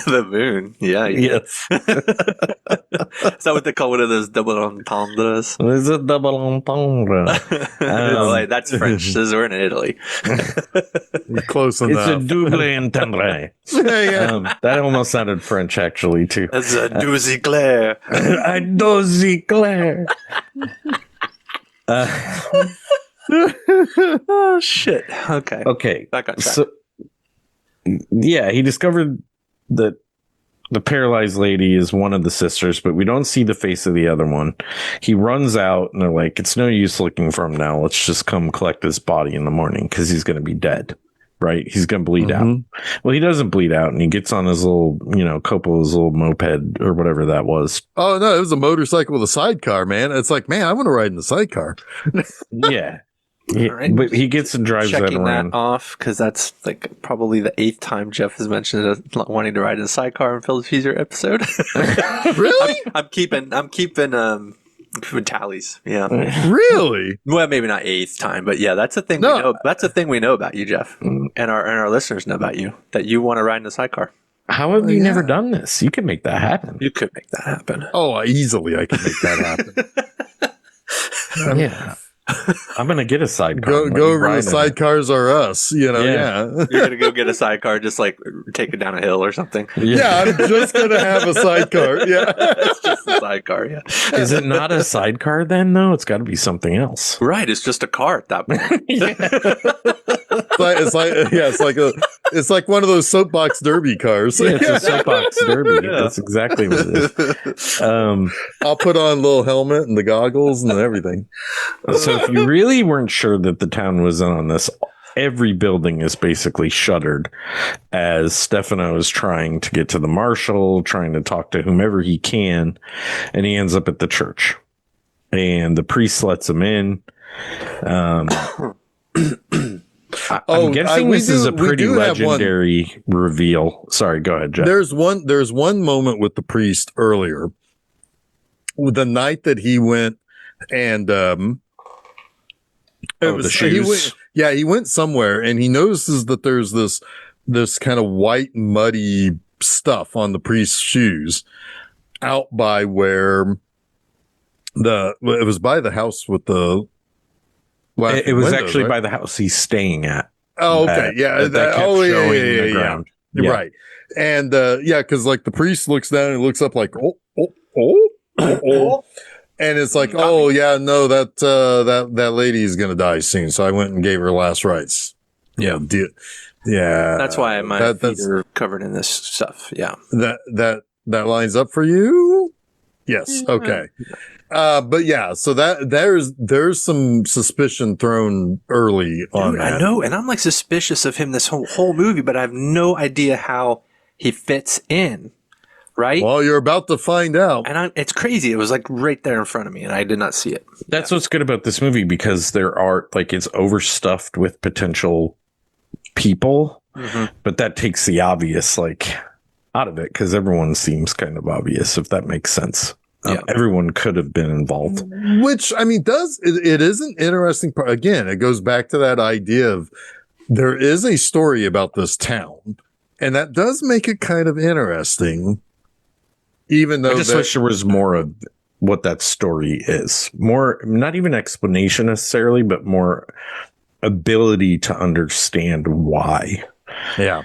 The moon. Yeah. Yes. Is that what they call one of those double entendres? It's a double entendre. That's French. We're in Italy. Close enough. It's a double entendre. That almost sounded French, actually, too. That's a douzy clair. A douzy clair. Oh, shit. Okay. Back on track. So, yeah, he discovered that the paralyzed lady is one of the sisters, but we don't see the face of the other one. He runs out, and they're like, it's no use looking for him now. Let's just come collect his body in the morning because he's going to be dead, right? He's going to bleed out. Well, he doesn't bleed out, and he gets on his little, Coppola's little moped or whatever that was. Oh, no, it was a motorcycle with a sidecar, man. It's like, man, I want to ride in the sidecar. Yeah. Right. But he gets and drives that around. Checking that off, because that's like probably the 8th time Jeff has mentioned wanting to ride in a sidecar in Film Seizure episode. Really? I'm keeping Tallies. Yeah. Really? Well, maybe not eighth time, but yeah, that's a thing. No. We know. That's a thing we know about you, Jeff, and our listeners know about you, that you want to ride in a sidecar. How have you never done this? You could make that happen. You could make that happen. Oh, easily I can make that happen. Yeah. I'm gonna get a sidecar. Go over the sidecars are us, you know. Yeah. You're gonna go get a sidecar, just like take it down a hill or something. Yeah, I'm just gonna have a sidecar. Yeah, It's just a sidecar. Yeah. Is it not a sidecar then? Though it's got to be something else. Right. It's just a car at that point. It's like one of those soapbox derby cars. Yeah, it's a soapbox derby. Yeah. That's exactly what it is. I'll put on a little helmet and the goggles and everything. So if you really weren't sure that the town was in on this, every building is basically shuttered as Stefano is trying to get to the marshal, trying to talk to whomever he can, and he ends up at the church. And the priest lets him in. I'm guessing this is a pretty legendary reveal. Sorry, go ahead, Jeff. There's one moment with the priest earlier, the night that he went and the shoes. He went somewhere and he notices that there's this kind of white muddy stuff on the priest's shoes out by where it was by the house with the it was windows, actually right? By the house he's staying at. Oh, okay. Yeah. Yeah. Right. And because like the priest looks down and looks up like, oh. And it's like, oh yeah, no, that lady is gonna die soon. So I went and gave her last rites. Yeah. Yeah. That's why my feet are covered in this stuff. Yeah. That lines up for you? Yes. Okay. But yeah, so that there's some suspicion thrown early on that. I know, and I'm like suspicious of him this whole movie, but I have no idea how he fits in. Right? Well, you're about to find out. And it's crazy. It was like right there in front of me and I did not see it. That's what's good about this movie, because there are it's overstuffed with potential people, but that takes the obvious out of it, because everyone seems kind of obvious, if that makes sense. Everyone could have been involved. Which, I mean, it is an interesting part. Again, it goes back to that idea of there is a story about this town, and that does make it kind of interesting. Even though I just wish there was more of what that story is. More, not even explanation necessarily, but more ability to understand why. Yeah.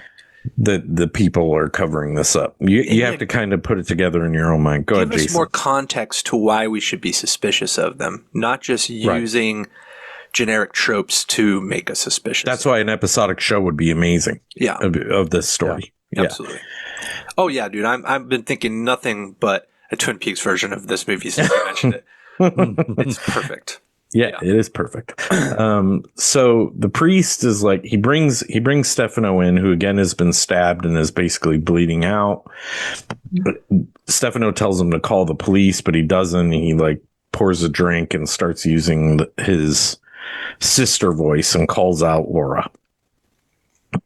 The people are covering this up. You have to kind of put it together in your own mind. Go ahead, Jason. Give us more context to why we should be suspicious of them, not just using generic tropes to make us suspicious. That's why an episodic show would be amazing. Yeah. Of this story. Yeah. Absolutely. Oh yeah, dude. I've been thinking nothing but a Twin Peaks version of this movie since you mentioned it. It's perfect. Yeah, it is perfect. So the priest is he brings Stefano in, who again has been stabbed and is basically bleeding out. Stefano tells him to call the police, but he doesn't. He pours a drink and starts using his sister voice and calls out Laura.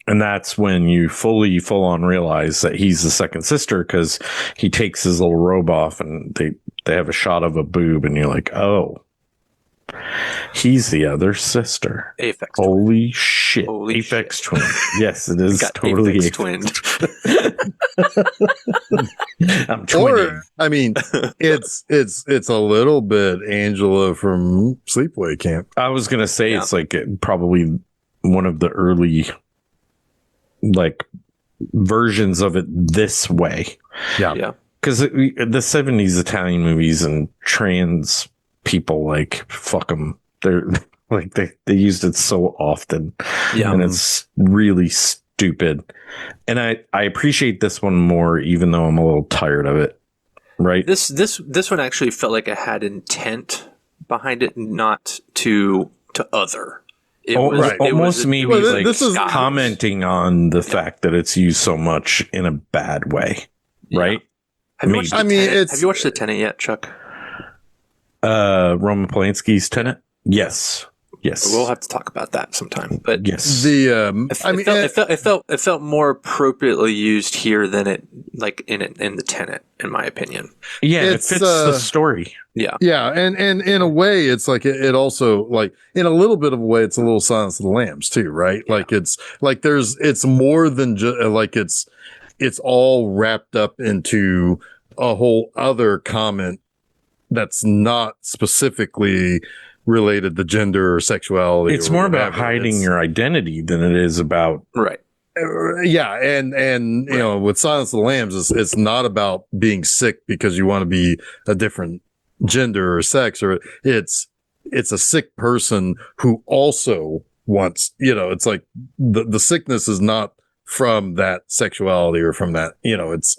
And that's when you full on realize that he's the second sister, because he takes his little robe off and they have a shot of a boob, and you're like, oh, he's the other sister. Aphex Holy shit. Holy Aphex shit. twin. Yes, it is totally twinned. I'm twinning. Or, I mean, it's a little bit Angela from Sleepaway Camp. I was going to say it's probably one of the early versions of it this way. Yeah. Because the 70s Italian movies and trans people, fuck them. They're they used it so often. Yeah. And it's really stupid. And I appreciate this one more, even though I'm a little tired of it. Right. This one actually felt like it had intent behind it, not to other. It was me this is commenting on the fact that it's used so much in a bad way, right? Have you watched The Tenet yet, Chuck? Roman Polanski's Tenet? Yes. Yes. We'll have to talk about that sometime. But yes. it felt more appropriately used here than it like in the Tenet, in my opinion. Yeah, it fits the story. Yeah. Yeah, and in a way, it's like it also, like, in a little bit of a way, it's a little Silence of the Lambs too, right? Yeah. Like it's more than just like it's all wrapped up into a whole other comment that's not specifically related to gender or sexuality. It's more about hiding your identity than it is about right. Yeah, and you know, with Silence of the Lambs, it's not about being sick because you want to be a different gender or sex, or it's a sick person who also wants, you know, it's like the sickness is not from that sexuality or from that, you know, it's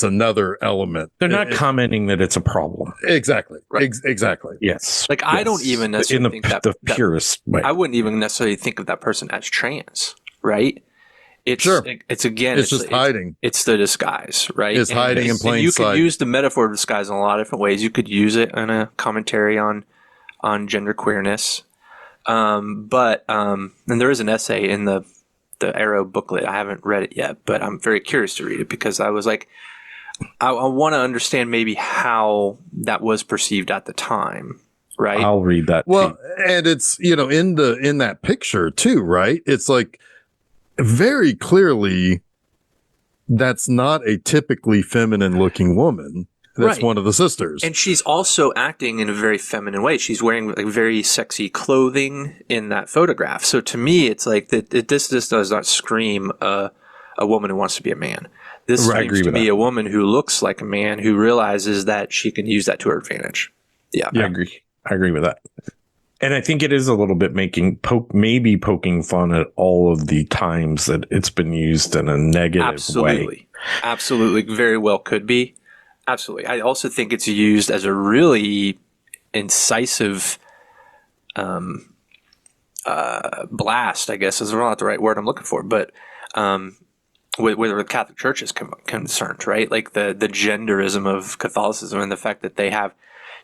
another element. They're not commenting that it's a problem. Exactly. Right. Exactly. Yes. Like, I don't even necessarily think the purest way. I wouldn't even necessarily think of that person as trans, right? It's just hiding. It's the disguise, right? It's hiding in plain sight. You could use the metaphor of disguise in a lot of different ways. You could use it in a commentary on gender queerness. And there is an essay in the Arrow booklet. I haven't read it yet, but I'm very curious to read it because I was like, I want to understand maybe how that was perceived at the time, right? I'll read that. Well, and it's, you know, in that picture too, right? It's like very clearly that's not a typically feminine looking woman. That's one of the sisters. And she's also acting in a very feminine way. She's wearing like very sexy clothing in that photograph. So to me, it's like that this does not scream a woman who wants to be a man. This screams to me a woman who looks like a man, who realizes that she can use that to her advantage. Yeah. I agree with that. And I think it is a little bit maybe poking fun at all of the times that it's been used in a negative way. Absolutely. Very well could be. Absolutely. I also think it's used as a really incisive blast, I guess is not the right word I'm looking for, but where the Catholic Church is concerned, right? Like the genderism of Catholicism and the fact that they have,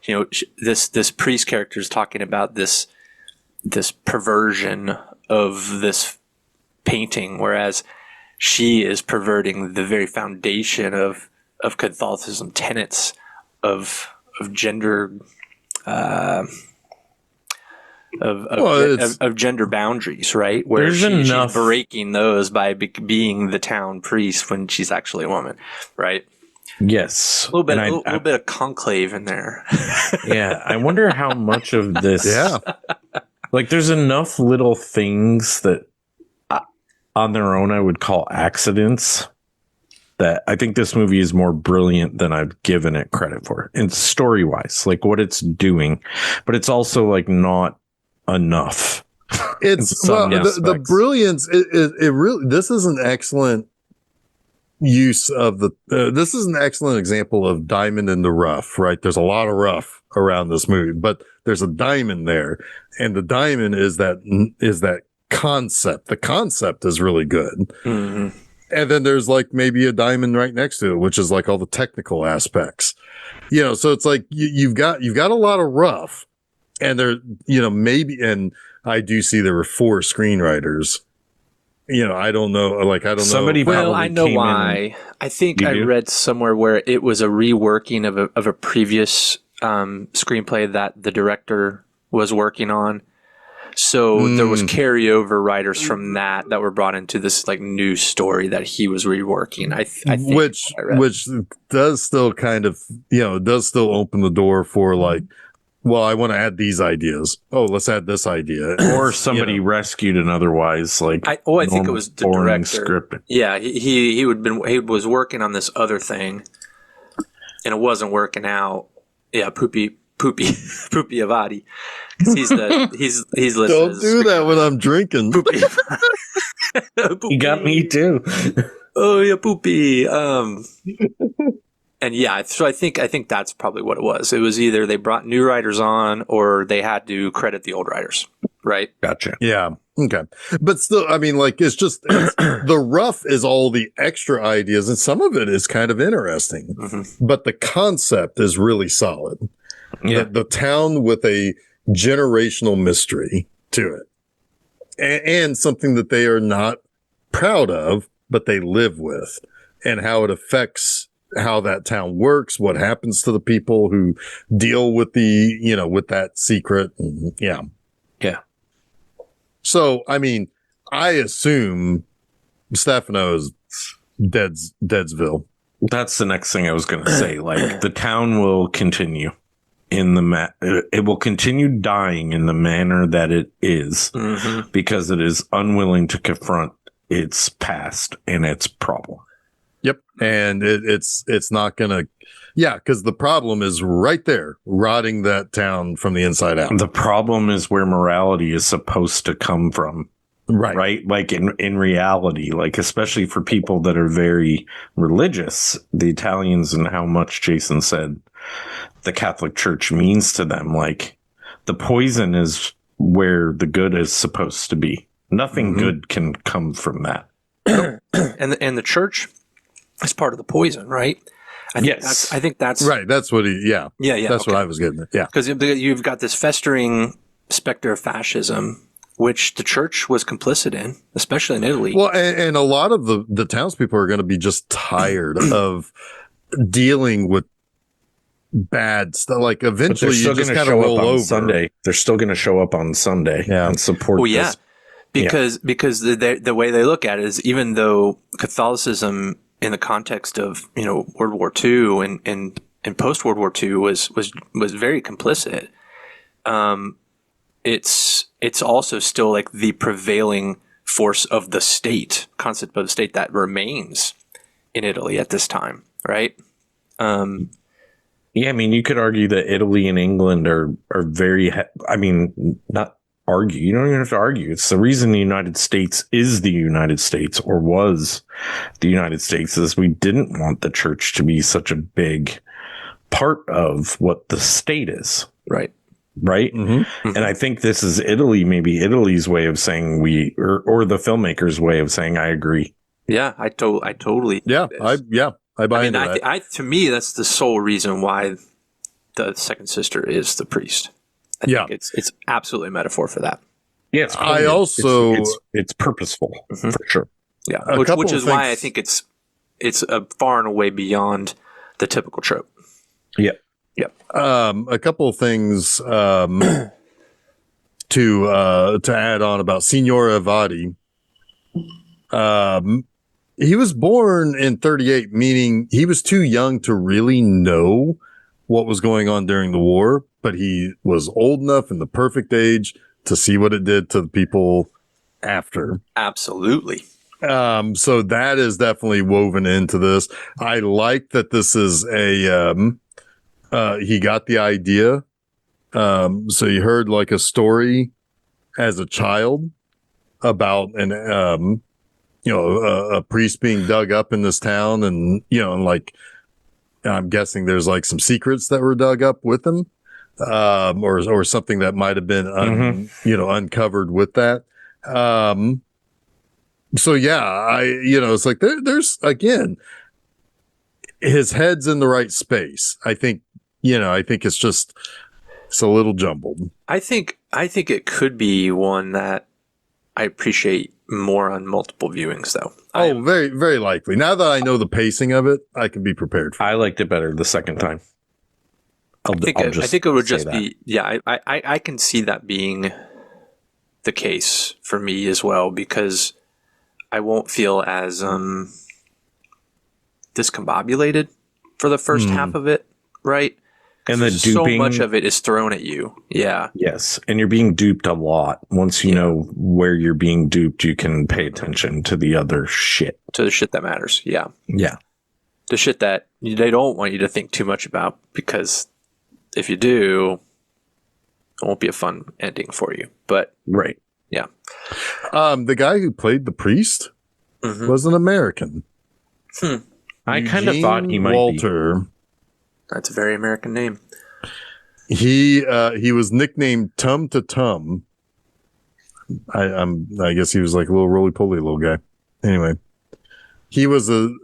you know, this priest character is talking about this perversion of this painting, whereas she is perverting the very foundation of Catholicism, tenets of gender, of gender boundaries, right? Where she's breaking those by being the town priest when she's actually a woman, right? Yes, a little bit of conclave in there. Yeah, I wonder how much of this. Yeah, like there's enough little things that, on their own, I would call accidents. That I think this movie is more brilliant than I've given it credit for, and story wise, like what it's doing, but it's also like not enough. It's the brilliance. It really. This is an excellent use of this is an excellent example of diamond in the rough, right? There's a lot of rough around this movie, but there's a diamond there, and the diamond is that concept. The concept is really good. Mm-hmm. And then there's like maybe a diamond right next to it, which is like all the technical aspects, you know. So it's like you've got a lot of rough, and there, you know, maybe, and I do see there were 4 screenwriters. You know, I don't know. Like, I don't know. Well, I know why. I think I read somewhere where it was a reworking of a previous screenplay that the director was working on. So there was carryover writers from that were brought into this like new story that he was reworking. I think which does still kind of, you know, does still open the door for like, well, I want to add these ideas. Oh, let's add this idea. Or somebody rescued an otherwise like. I think it was the director. Script. Yeah, he was working on this other thing, and it wasn't working out. Yeah, Poopy Avati. He's listed. Don't do that when I'm drinking. Poopy. You got me too. Oh yeah, Poopy. And yeah, so I think that's probably what it was. It was either they brought new writers on or they had to credit the old writers, right? Gotcha. Yeah. Okay. But still, I mean, like, it's the rough is all the extra ideas, and some of it is kind of interesting, but the concept is really solid. Yeah. The town with a generational mystery, to it, and something that they are not proud of, but they live with, and how it affects how that town works, what happens to the people who deal with with that secret. And yeah. So, I mean, I assume Stefano is Deadsville. That's the next thing I was going to say. Like, the town will continue it will continue dying in the manner that it is, because it is unwilling to confront its past and its problem. Yep. And it's not going to, because the problem is right there, rotting that town from the inside out. The problem is where morality is supposed to come from. Right. Like in reality, like, especially for people that are very religious, the Italians, and how much Jason said the Catholic Church means to them. Like, the poison is where the good is supposed to be. Nothing good can come from that. and the church is part of the poison, right? I think that's right. That's what yeah. That's what I was getting at. Yeah. Because you've got this festering specter of fascism, which the church was complicit in, especially in Italy. Well, and a lot of the townspeople are going to be just tired of dealing with bad stuff. Like, eventually you just kind of roll over. Sunday. They're still going to show up on Sunday and support this. Because the way they look at it is, even though Catholicism in the context of World War II and post World War II was very complicit, it's also still like the prevailing force of the state, concept of the state that remains in Italy at this time, right? Yeah, I mean, you could argue that Italy and England are very, not argue. You don't even have to argue. It's the reason the United States is the United States, or was the United States, is we didn't want the church to be such a big part of what the state is. Right. Right. And I think this is maybe Italy's way of saying or the filmmaker's way of saying, I agree. Yeah, I totally. Yeah. I buy into that. To me, that's the sole reason why the second sister is the priest. I think it's absolutely a metaphor for that. Yeah, it's purposeful for sure. Yeah, which is why I think it's far and away beyond the typical trope. Yeah. Yep. A couple of things to add on about Signora Avati. He was born in 1938, meaning he was too young to really know what was going on during the war, but he was old enough and the perfect age to see what it did to the people after. Absolutely. So that is definitely woven into this. I like that this is he got the idea. So he heard like a story as a child about a priest being dug up in this town, and like, I'm guessing there's like some secrets that were dug up with him, or something that might have been uncovered with that. So yeah, it's like there's again, his head's in the right space. I think it's a little jumbled. I think it could be one that I appreciate more on multiple viewings, though. Very, very likely. Now that I know the pacing of it, I can be prepared for it. I liked it better the second time. I think it would just be, I can see that being the case for me as well, because I won't feel as discombobulated for the first half of it, right? And the duping, so much of it is thrown at you. Yeah. Yes. And you're being duped a lot. Once you know where you're being duped, you can pay attention to the other shit. To the shit that matters. Yeah. Yeah. The shit that they don't want you to think too much about, because if you do, it won't be a fun ending for you. But right. Yeah. The guy who played the priest was an American. I kind of thought he might Walter. That's a very American name. He was nicknamed Tum to Tum. I guess he was like a little roly-poly little guy. Anyway, he was a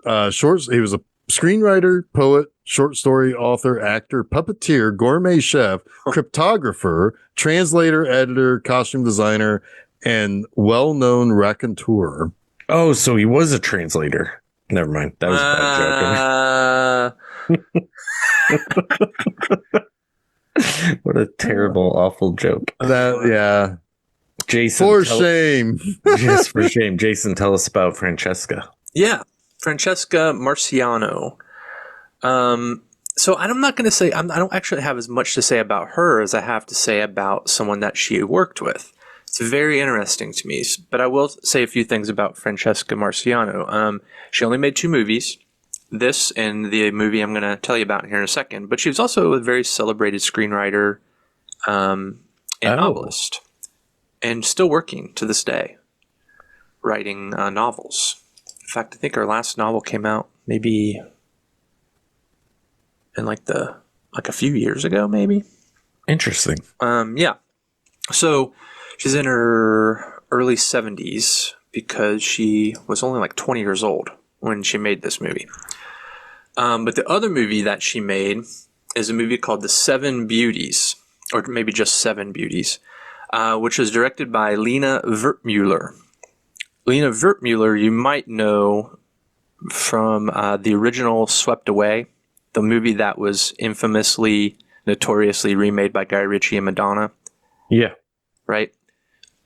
screenwriter, poet, short story author, actor, puppeteer, gourmet chef, cryptographer, translator, editor, costume designer, and well-known raconteur. Oh, so he was a translator. Never mind. That was a bad joke. What a terrible, awful joke. Jason. For shame. Yes, for shame. Jason, tell us about Francesca. Yeah. Francesca Marciano. So I'm not going to say, I don't actually have as much to say about her as I have to say about someone that she worked with. It's very interesting to me, but I will say a few things about Francesca Marciano. She only made 2 movies, this and the movie I'm going to tell you about here in a second, but she was also a very celebrated screenwriter and novelist, and still working to this day, writing novels. In fact, I think her last novel came out maybe in a few years ago, maybe. Interesting. Yeah. So she's in her early 70s because she was only 20 years old when she made this movie. But the other movie that she made is a movie called The Seven Beauties, or maybe just Seven Beauties, which was directed by Lena Wertmuller. Lena Wertmuller, you might know from the original Swept Away, the movie that was notoriously remade by Guy Ritchie and Madonna. Yeah. Right?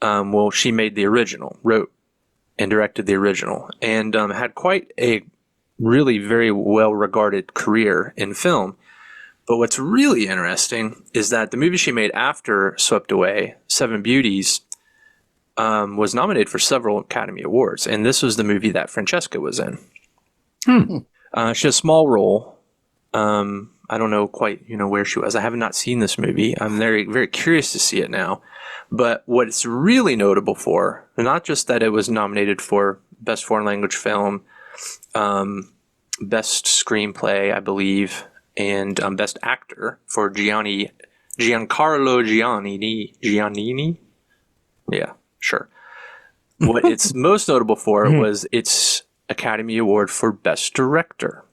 Well, she made the original, wrote and directed the original, and had quite a really very well-regarded career in film. But what's really interesting is that the movie she made after Swept Away, Seven Beauties, was nominated for several Academy Awards, and this was the movie that Francesca was in. She had a small role. I don't know quite, where she was. I have not seen this movie. I'm very, very curious to see it now. But what it's really notable for, not just that it was nominated for Best Foreign Language Film, Best Screenplay, I believe, and Best Actor for Giancarlo Giannini. Yeah, sure. What it's most notable for was its Academy Award for Best Director.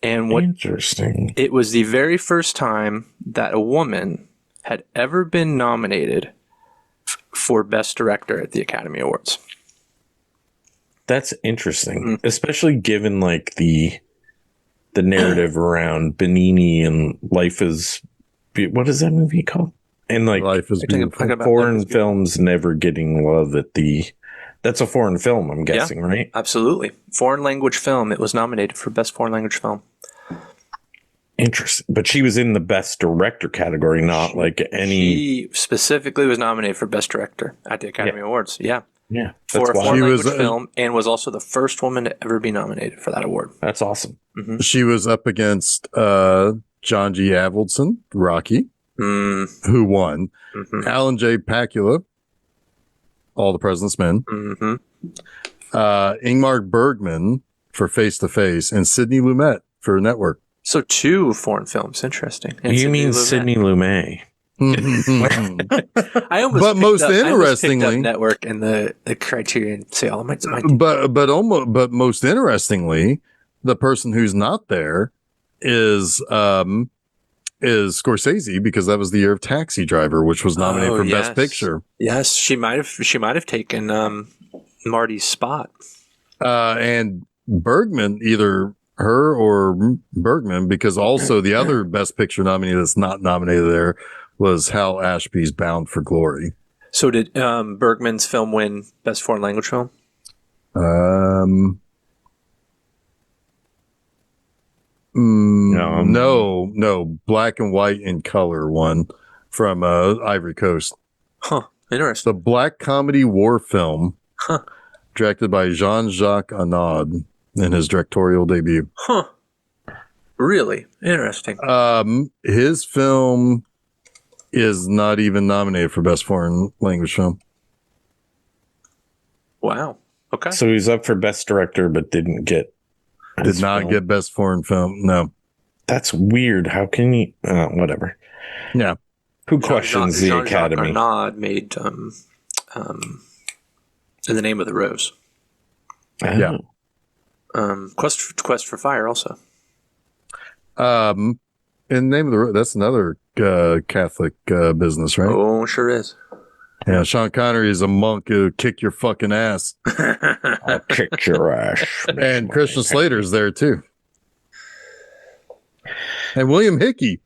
And Interesting. It was the very first time that a woman had ever been nominated for Best Director at the Academy Awards. That's interesting, especially given the narrative around Benigni and Life is, what is that movie called? And Life is Beautiful. Foreign films never getting love at that's a foreign film, I'm guessing, right? Absolutely. Foreign language film. It was nominated for Best Foreign Language Film. Interesting. But she was in the Best Director category, not She specifically was nominated for Best Director at the Academy Awards. Yeah. Yeah. For a foreign language film, and was also the first woman to ever be nominated for that award. That's awesome. Mm-hmm. She was up against John G. Avildsen, Rocky, who won. Mm-hmm. Alan J. Pakula, All the President's Men. Mm-hmm. Ingmar Bergman for Face to Face, and Sidney Lumet for Network. So 2 foreign films. Interesting. And you mean Sidney Lumet? I almost but most up, interestingly, Network and the Criterion sale. But most interestingly, the person who's not there is Scorsese, because that was the year of Taxi Driver, which was nominated for Best Picture. Yes, she might have taken Marty's spot. And Bergman, either her or Bergman, because also the other Best Picture nominee that's not nominated there was Hal Ashby's Bound for Glory. So did Bergman's film win Best Foreign Language Film? No. Black and White and Color won from Ivory Coast. Huh. Interesting. The black comedy war film directed by Jean-Jacques Annaud in his directorial debut. Huh. Really? Interesting. His film is not even nominated for Best Foreign Language Film. Wow. Okay. So he's up for Best Director, but did not get Best Foreign Film. No. That's weird. How can he? Whatever. Yeah. Who questions the Academy? Arnaud made In the Name of the Rose. Oh. Yeah. Quest for Fire also. In the name of the that's another Catholic business, right? Oh, sure is. Yeah, Sean Connery is a monk who'll kick your fucking ass. I'll kick your ass. And Christian Slater's there too. And William Hickey.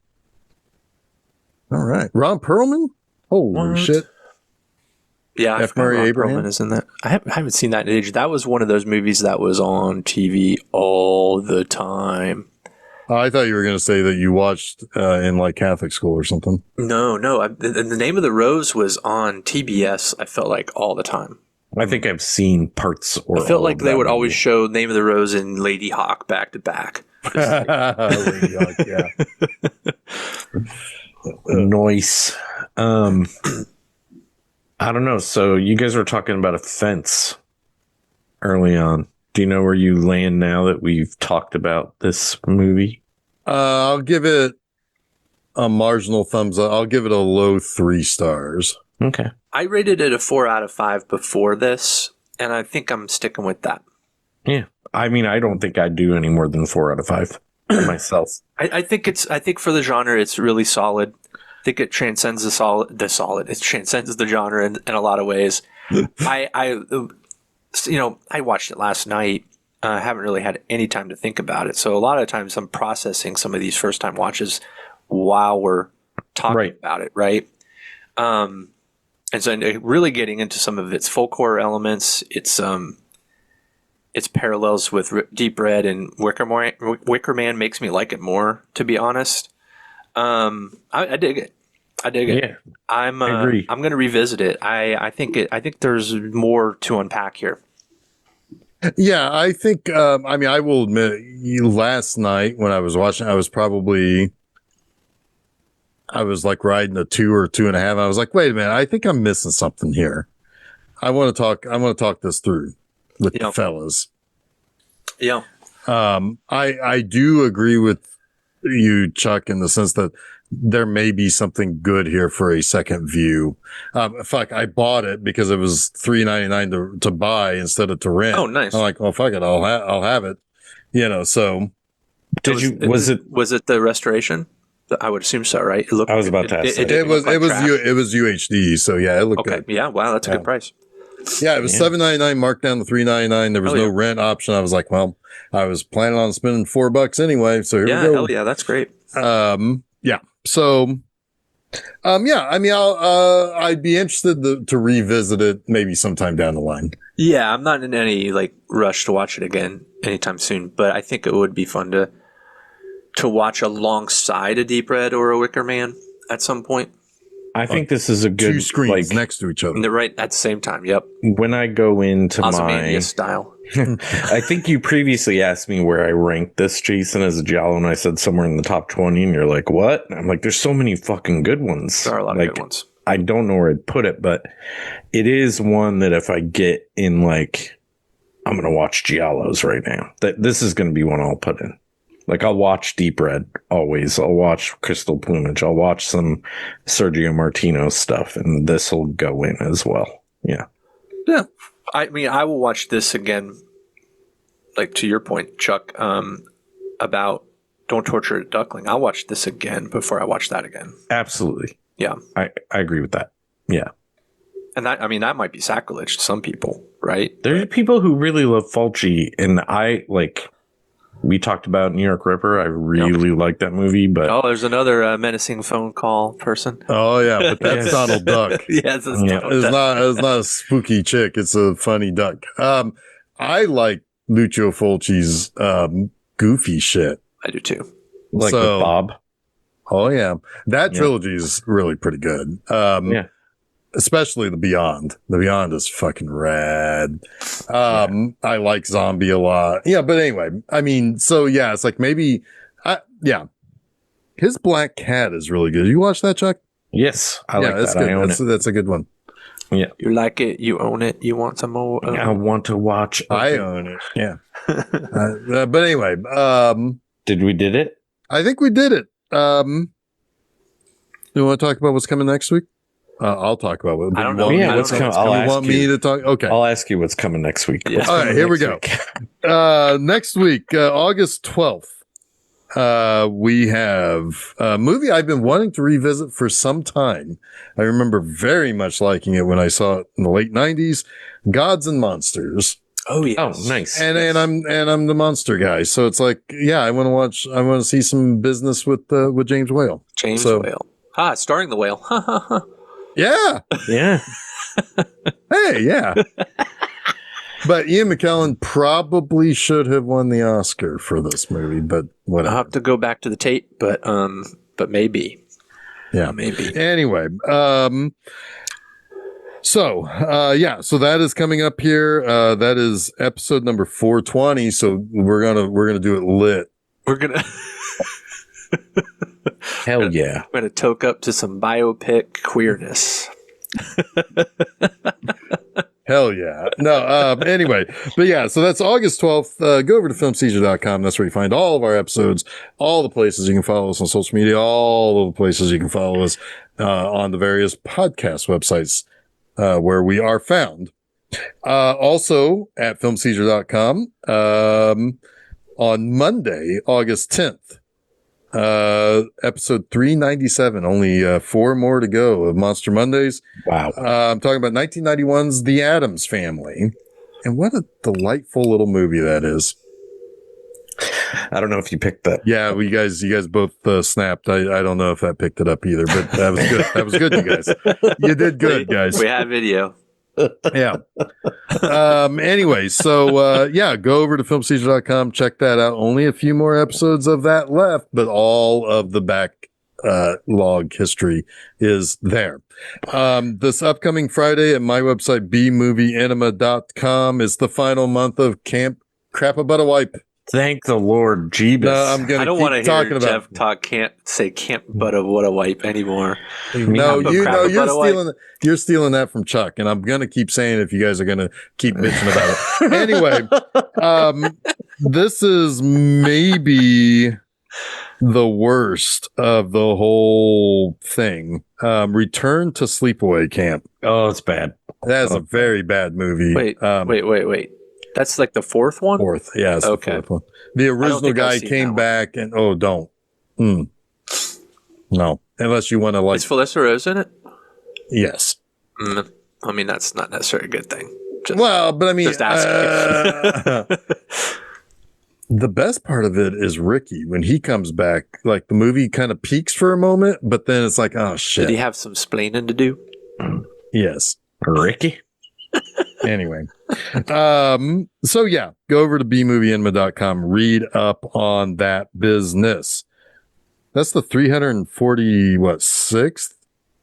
All right. Ron Perlman? Holy shit. Yeah, F. Murray Abraham is in that. I haven't seen that in age. That was one of those movies that was on TV all the time. I thought you were going to say that you watched in like Catholic school or something. No. The Name of the Rose was on TBS. I felt like all the time. I think I've seen parts. Or I felt like they would always show Name of the Rose and Lady Hawk back to back. Lady Hawk, yeah. Noise. I don't know. So you guys were talking about a fence early on. Do you know where you land now that we've talked about this movie? I'll give it a marginal thumbs up. I'll give it a low 3 stars. Okay. I rated it a 4 out of 5 before this, and I think I'm sticking with that. Yeah. I mean, I don't think I'd do any more than 4 out of 5 myself. I think for the genre, it's really solid. I think it transcends the solid. It transcends the genre in a lot of ways. I watched it last night. I haven't really had any time to think about it. So a lot of times I'm processing some of these first time watches while we're talking about it. Right. And so really getting into some of its folk horror elements, its parallels with Deep Red and Wicker Man makes me like it more, to be honest. I dig it. Yeah, I agree. I'm going to revisit it. I think there's more to unpack here. Yeah, I think, I will admit, last night when I was watching, I was like riding a 2 or 2.5. I was like, wait a minute, I think I'm missing something here. I want to talk this through with the fellas. Yeah. I do agree with you, Chuck, in the sense that there may be something good here for a second view. I bought it because it was $3.99 to buy instead of to rent. Oh, nice. I'm like, well, fuck it, I'll have it. So was it the restoration? I would assume so, right? I was about to ask. It was UHD, so yeah, it looked good. Yeah, wow, that's a good price. Yeah, it was $7.99 marked down to $3.99. There was no rent option. I was like, well, I was planning on spending $4 anyway, so here we go. Hell yeah, that's great. Yeah. So, I'd be interested to revisit it maybe sometime down the line. Yeah, I'm not in any rush to watch it again anytime soon, but I think it would be fun to watch alongside a Deep Red or a Wicker Man at some point. I think this is a good 2 screens next to each other. They're right at the same time. Yep. When I go into Ozymandias style. I think you previously asked me where I ranked this, Jason, as a Giallo, and I said somewhere in the top 20, and you're like, what? And I'm like, there's so many fucking good ones. There are a lot of good ones. I don't know where I'd put it, but it is one that if I get in, I'm going to watch Giallos right now. This is going to be one I'll put in. I'll watch Deep Red always. I'll watch Crystal Plumage. I'll watch some Sergio Martino stuff, and this will go in as well. Yeah. Yeah. I mean, I will watch this again, to your point, Chuck, about Don't Torture a Duckling. I'll watch this again before I watch that again. Absolutely. Yeah. I agree with that. Yeah. And that might be sacrilege to some people, right? There are people who really love Fulci, and we talked about New York Ripper. I really like that movie, but there's another menacing phone call person. Oh yeah, but that's Donald Duck. Yes, it's Donald Duck. It's not a spooky chick. It's a funny duck. I like Lucio Fulci's goofy shit. I do too. With Bob. Oh yeah, that trilogy is really pretty good. Yeah. Especially The Beyond. The Beyond is fucking rad. I like Zombie a lot. Yeah, but anyway, it's maybe, his Black Cat is really good. You watch that, Chuck? Yes, I like that's that. good. I own it. That's a good one. Yeah. You like it. You own it. You want some more? I want to watch. I own it. Yeah. But anyway, did we did it? I think we did it. You want to talk about what's coming next week? I'll talk about it. I don't know. What's coming? You want me to talk? Okay. I'll ask you what's coming next week. Yeah. All right, here we go. Next week, August 12th, we have a movie I've been wanting to revisit for some time. I remember very much liking it when I saw it in the late 90s. Gods and Monsters. Oh yeah. Oh, nice. And I'm the monster guy. So it's like, yeah, I want to see some business with James Whale. James Whale. Starring the whale. Yeah. Yeah. Hey, yeah. But Ian McKellen probably should have won the Oscar for this movie, but whatever. I'll have to go back to the tape, but maybe. Yeah. Maybe. Anyway, so that is coming up here. That is episode number 420. So we're gonna do it lit. We're gonna Hell yeah. we're gonna toke up to some biopic queerness. Hell yeah. No, anyway, but yeah, so that's August 12th. Go over to filmseizure.com. That's where you find all of our episodes, all the places you can follow us on social media, all of the places you can follow us on the various podcast websites where we are found. Also at filmseizure.com on Monday, August 10th. Episode 397, only 4 more to go of Monster Mondays. Wow. I'm talking about 1991's The Addams Family, and what a delightful little movie that is. I don't know if you picked that. Yeah, well, you guys both snapped. I don't know if I picked it up either, but that was good. That was good, you guys. You did good, guys. We have video. Yeah. Anyway, so go over to filmseizure.com, check that out. Only a few more episodes of that left, but all of the back log history is there. This upcoming Friday at my website, bmovieenema.com, is the final month of Camp Crap-A-Butt-A Wipe. Thank the Lord, Jeebus. No, I'm gonna I don't keep want to talking hear about Jeff can't say camp but a what a wipe anymore. No, Crap-A-Butt-A-Wipe. you're stealing that from Chuck, and I'm gonna keep saying it if you guys are gonna keep bitching about it. Anyway, this is maybe the worst of the whole thing. Return to Sleepaway Camp. Oh, it's bad. That's a very bad movie. Wait. That's like the fourth one? Fourth, yeah. It's Okay. the fourth one. The original guy came back and don't. No, unless you want to like. Is Felissa Rose in it? Yes. I mean, that's not necessarily a good thing. But I mean, just asking. The best part of it is Ricky when he comes back. Like the movie kind of peaks for a moment, but then it's like, oh shit. Did he have some splaining to do? Yes, Ricky. Anyway, so yeah, go over to bmovieenema.com, read up on that business. That's the 346th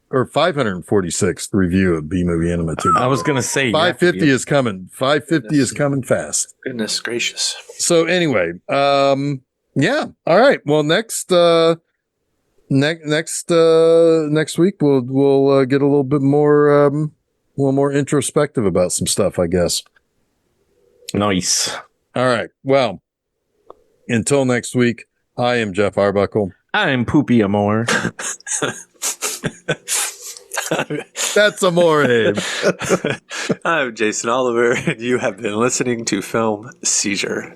or 546th review of B Movie Enema 2. I was gonna say 550 is coming. 550 is coming fast. Goodness gracious. So anyway, yeah. All right. Well, next week we'll get a little bit more introspective about some stuff, I guess. Nice. All right. Well, until next week, I am Jeff Arbuckle. I'm Poopy Amore. That's Amore. I'm Jason Oliver, and you have been listening to Film Seizure.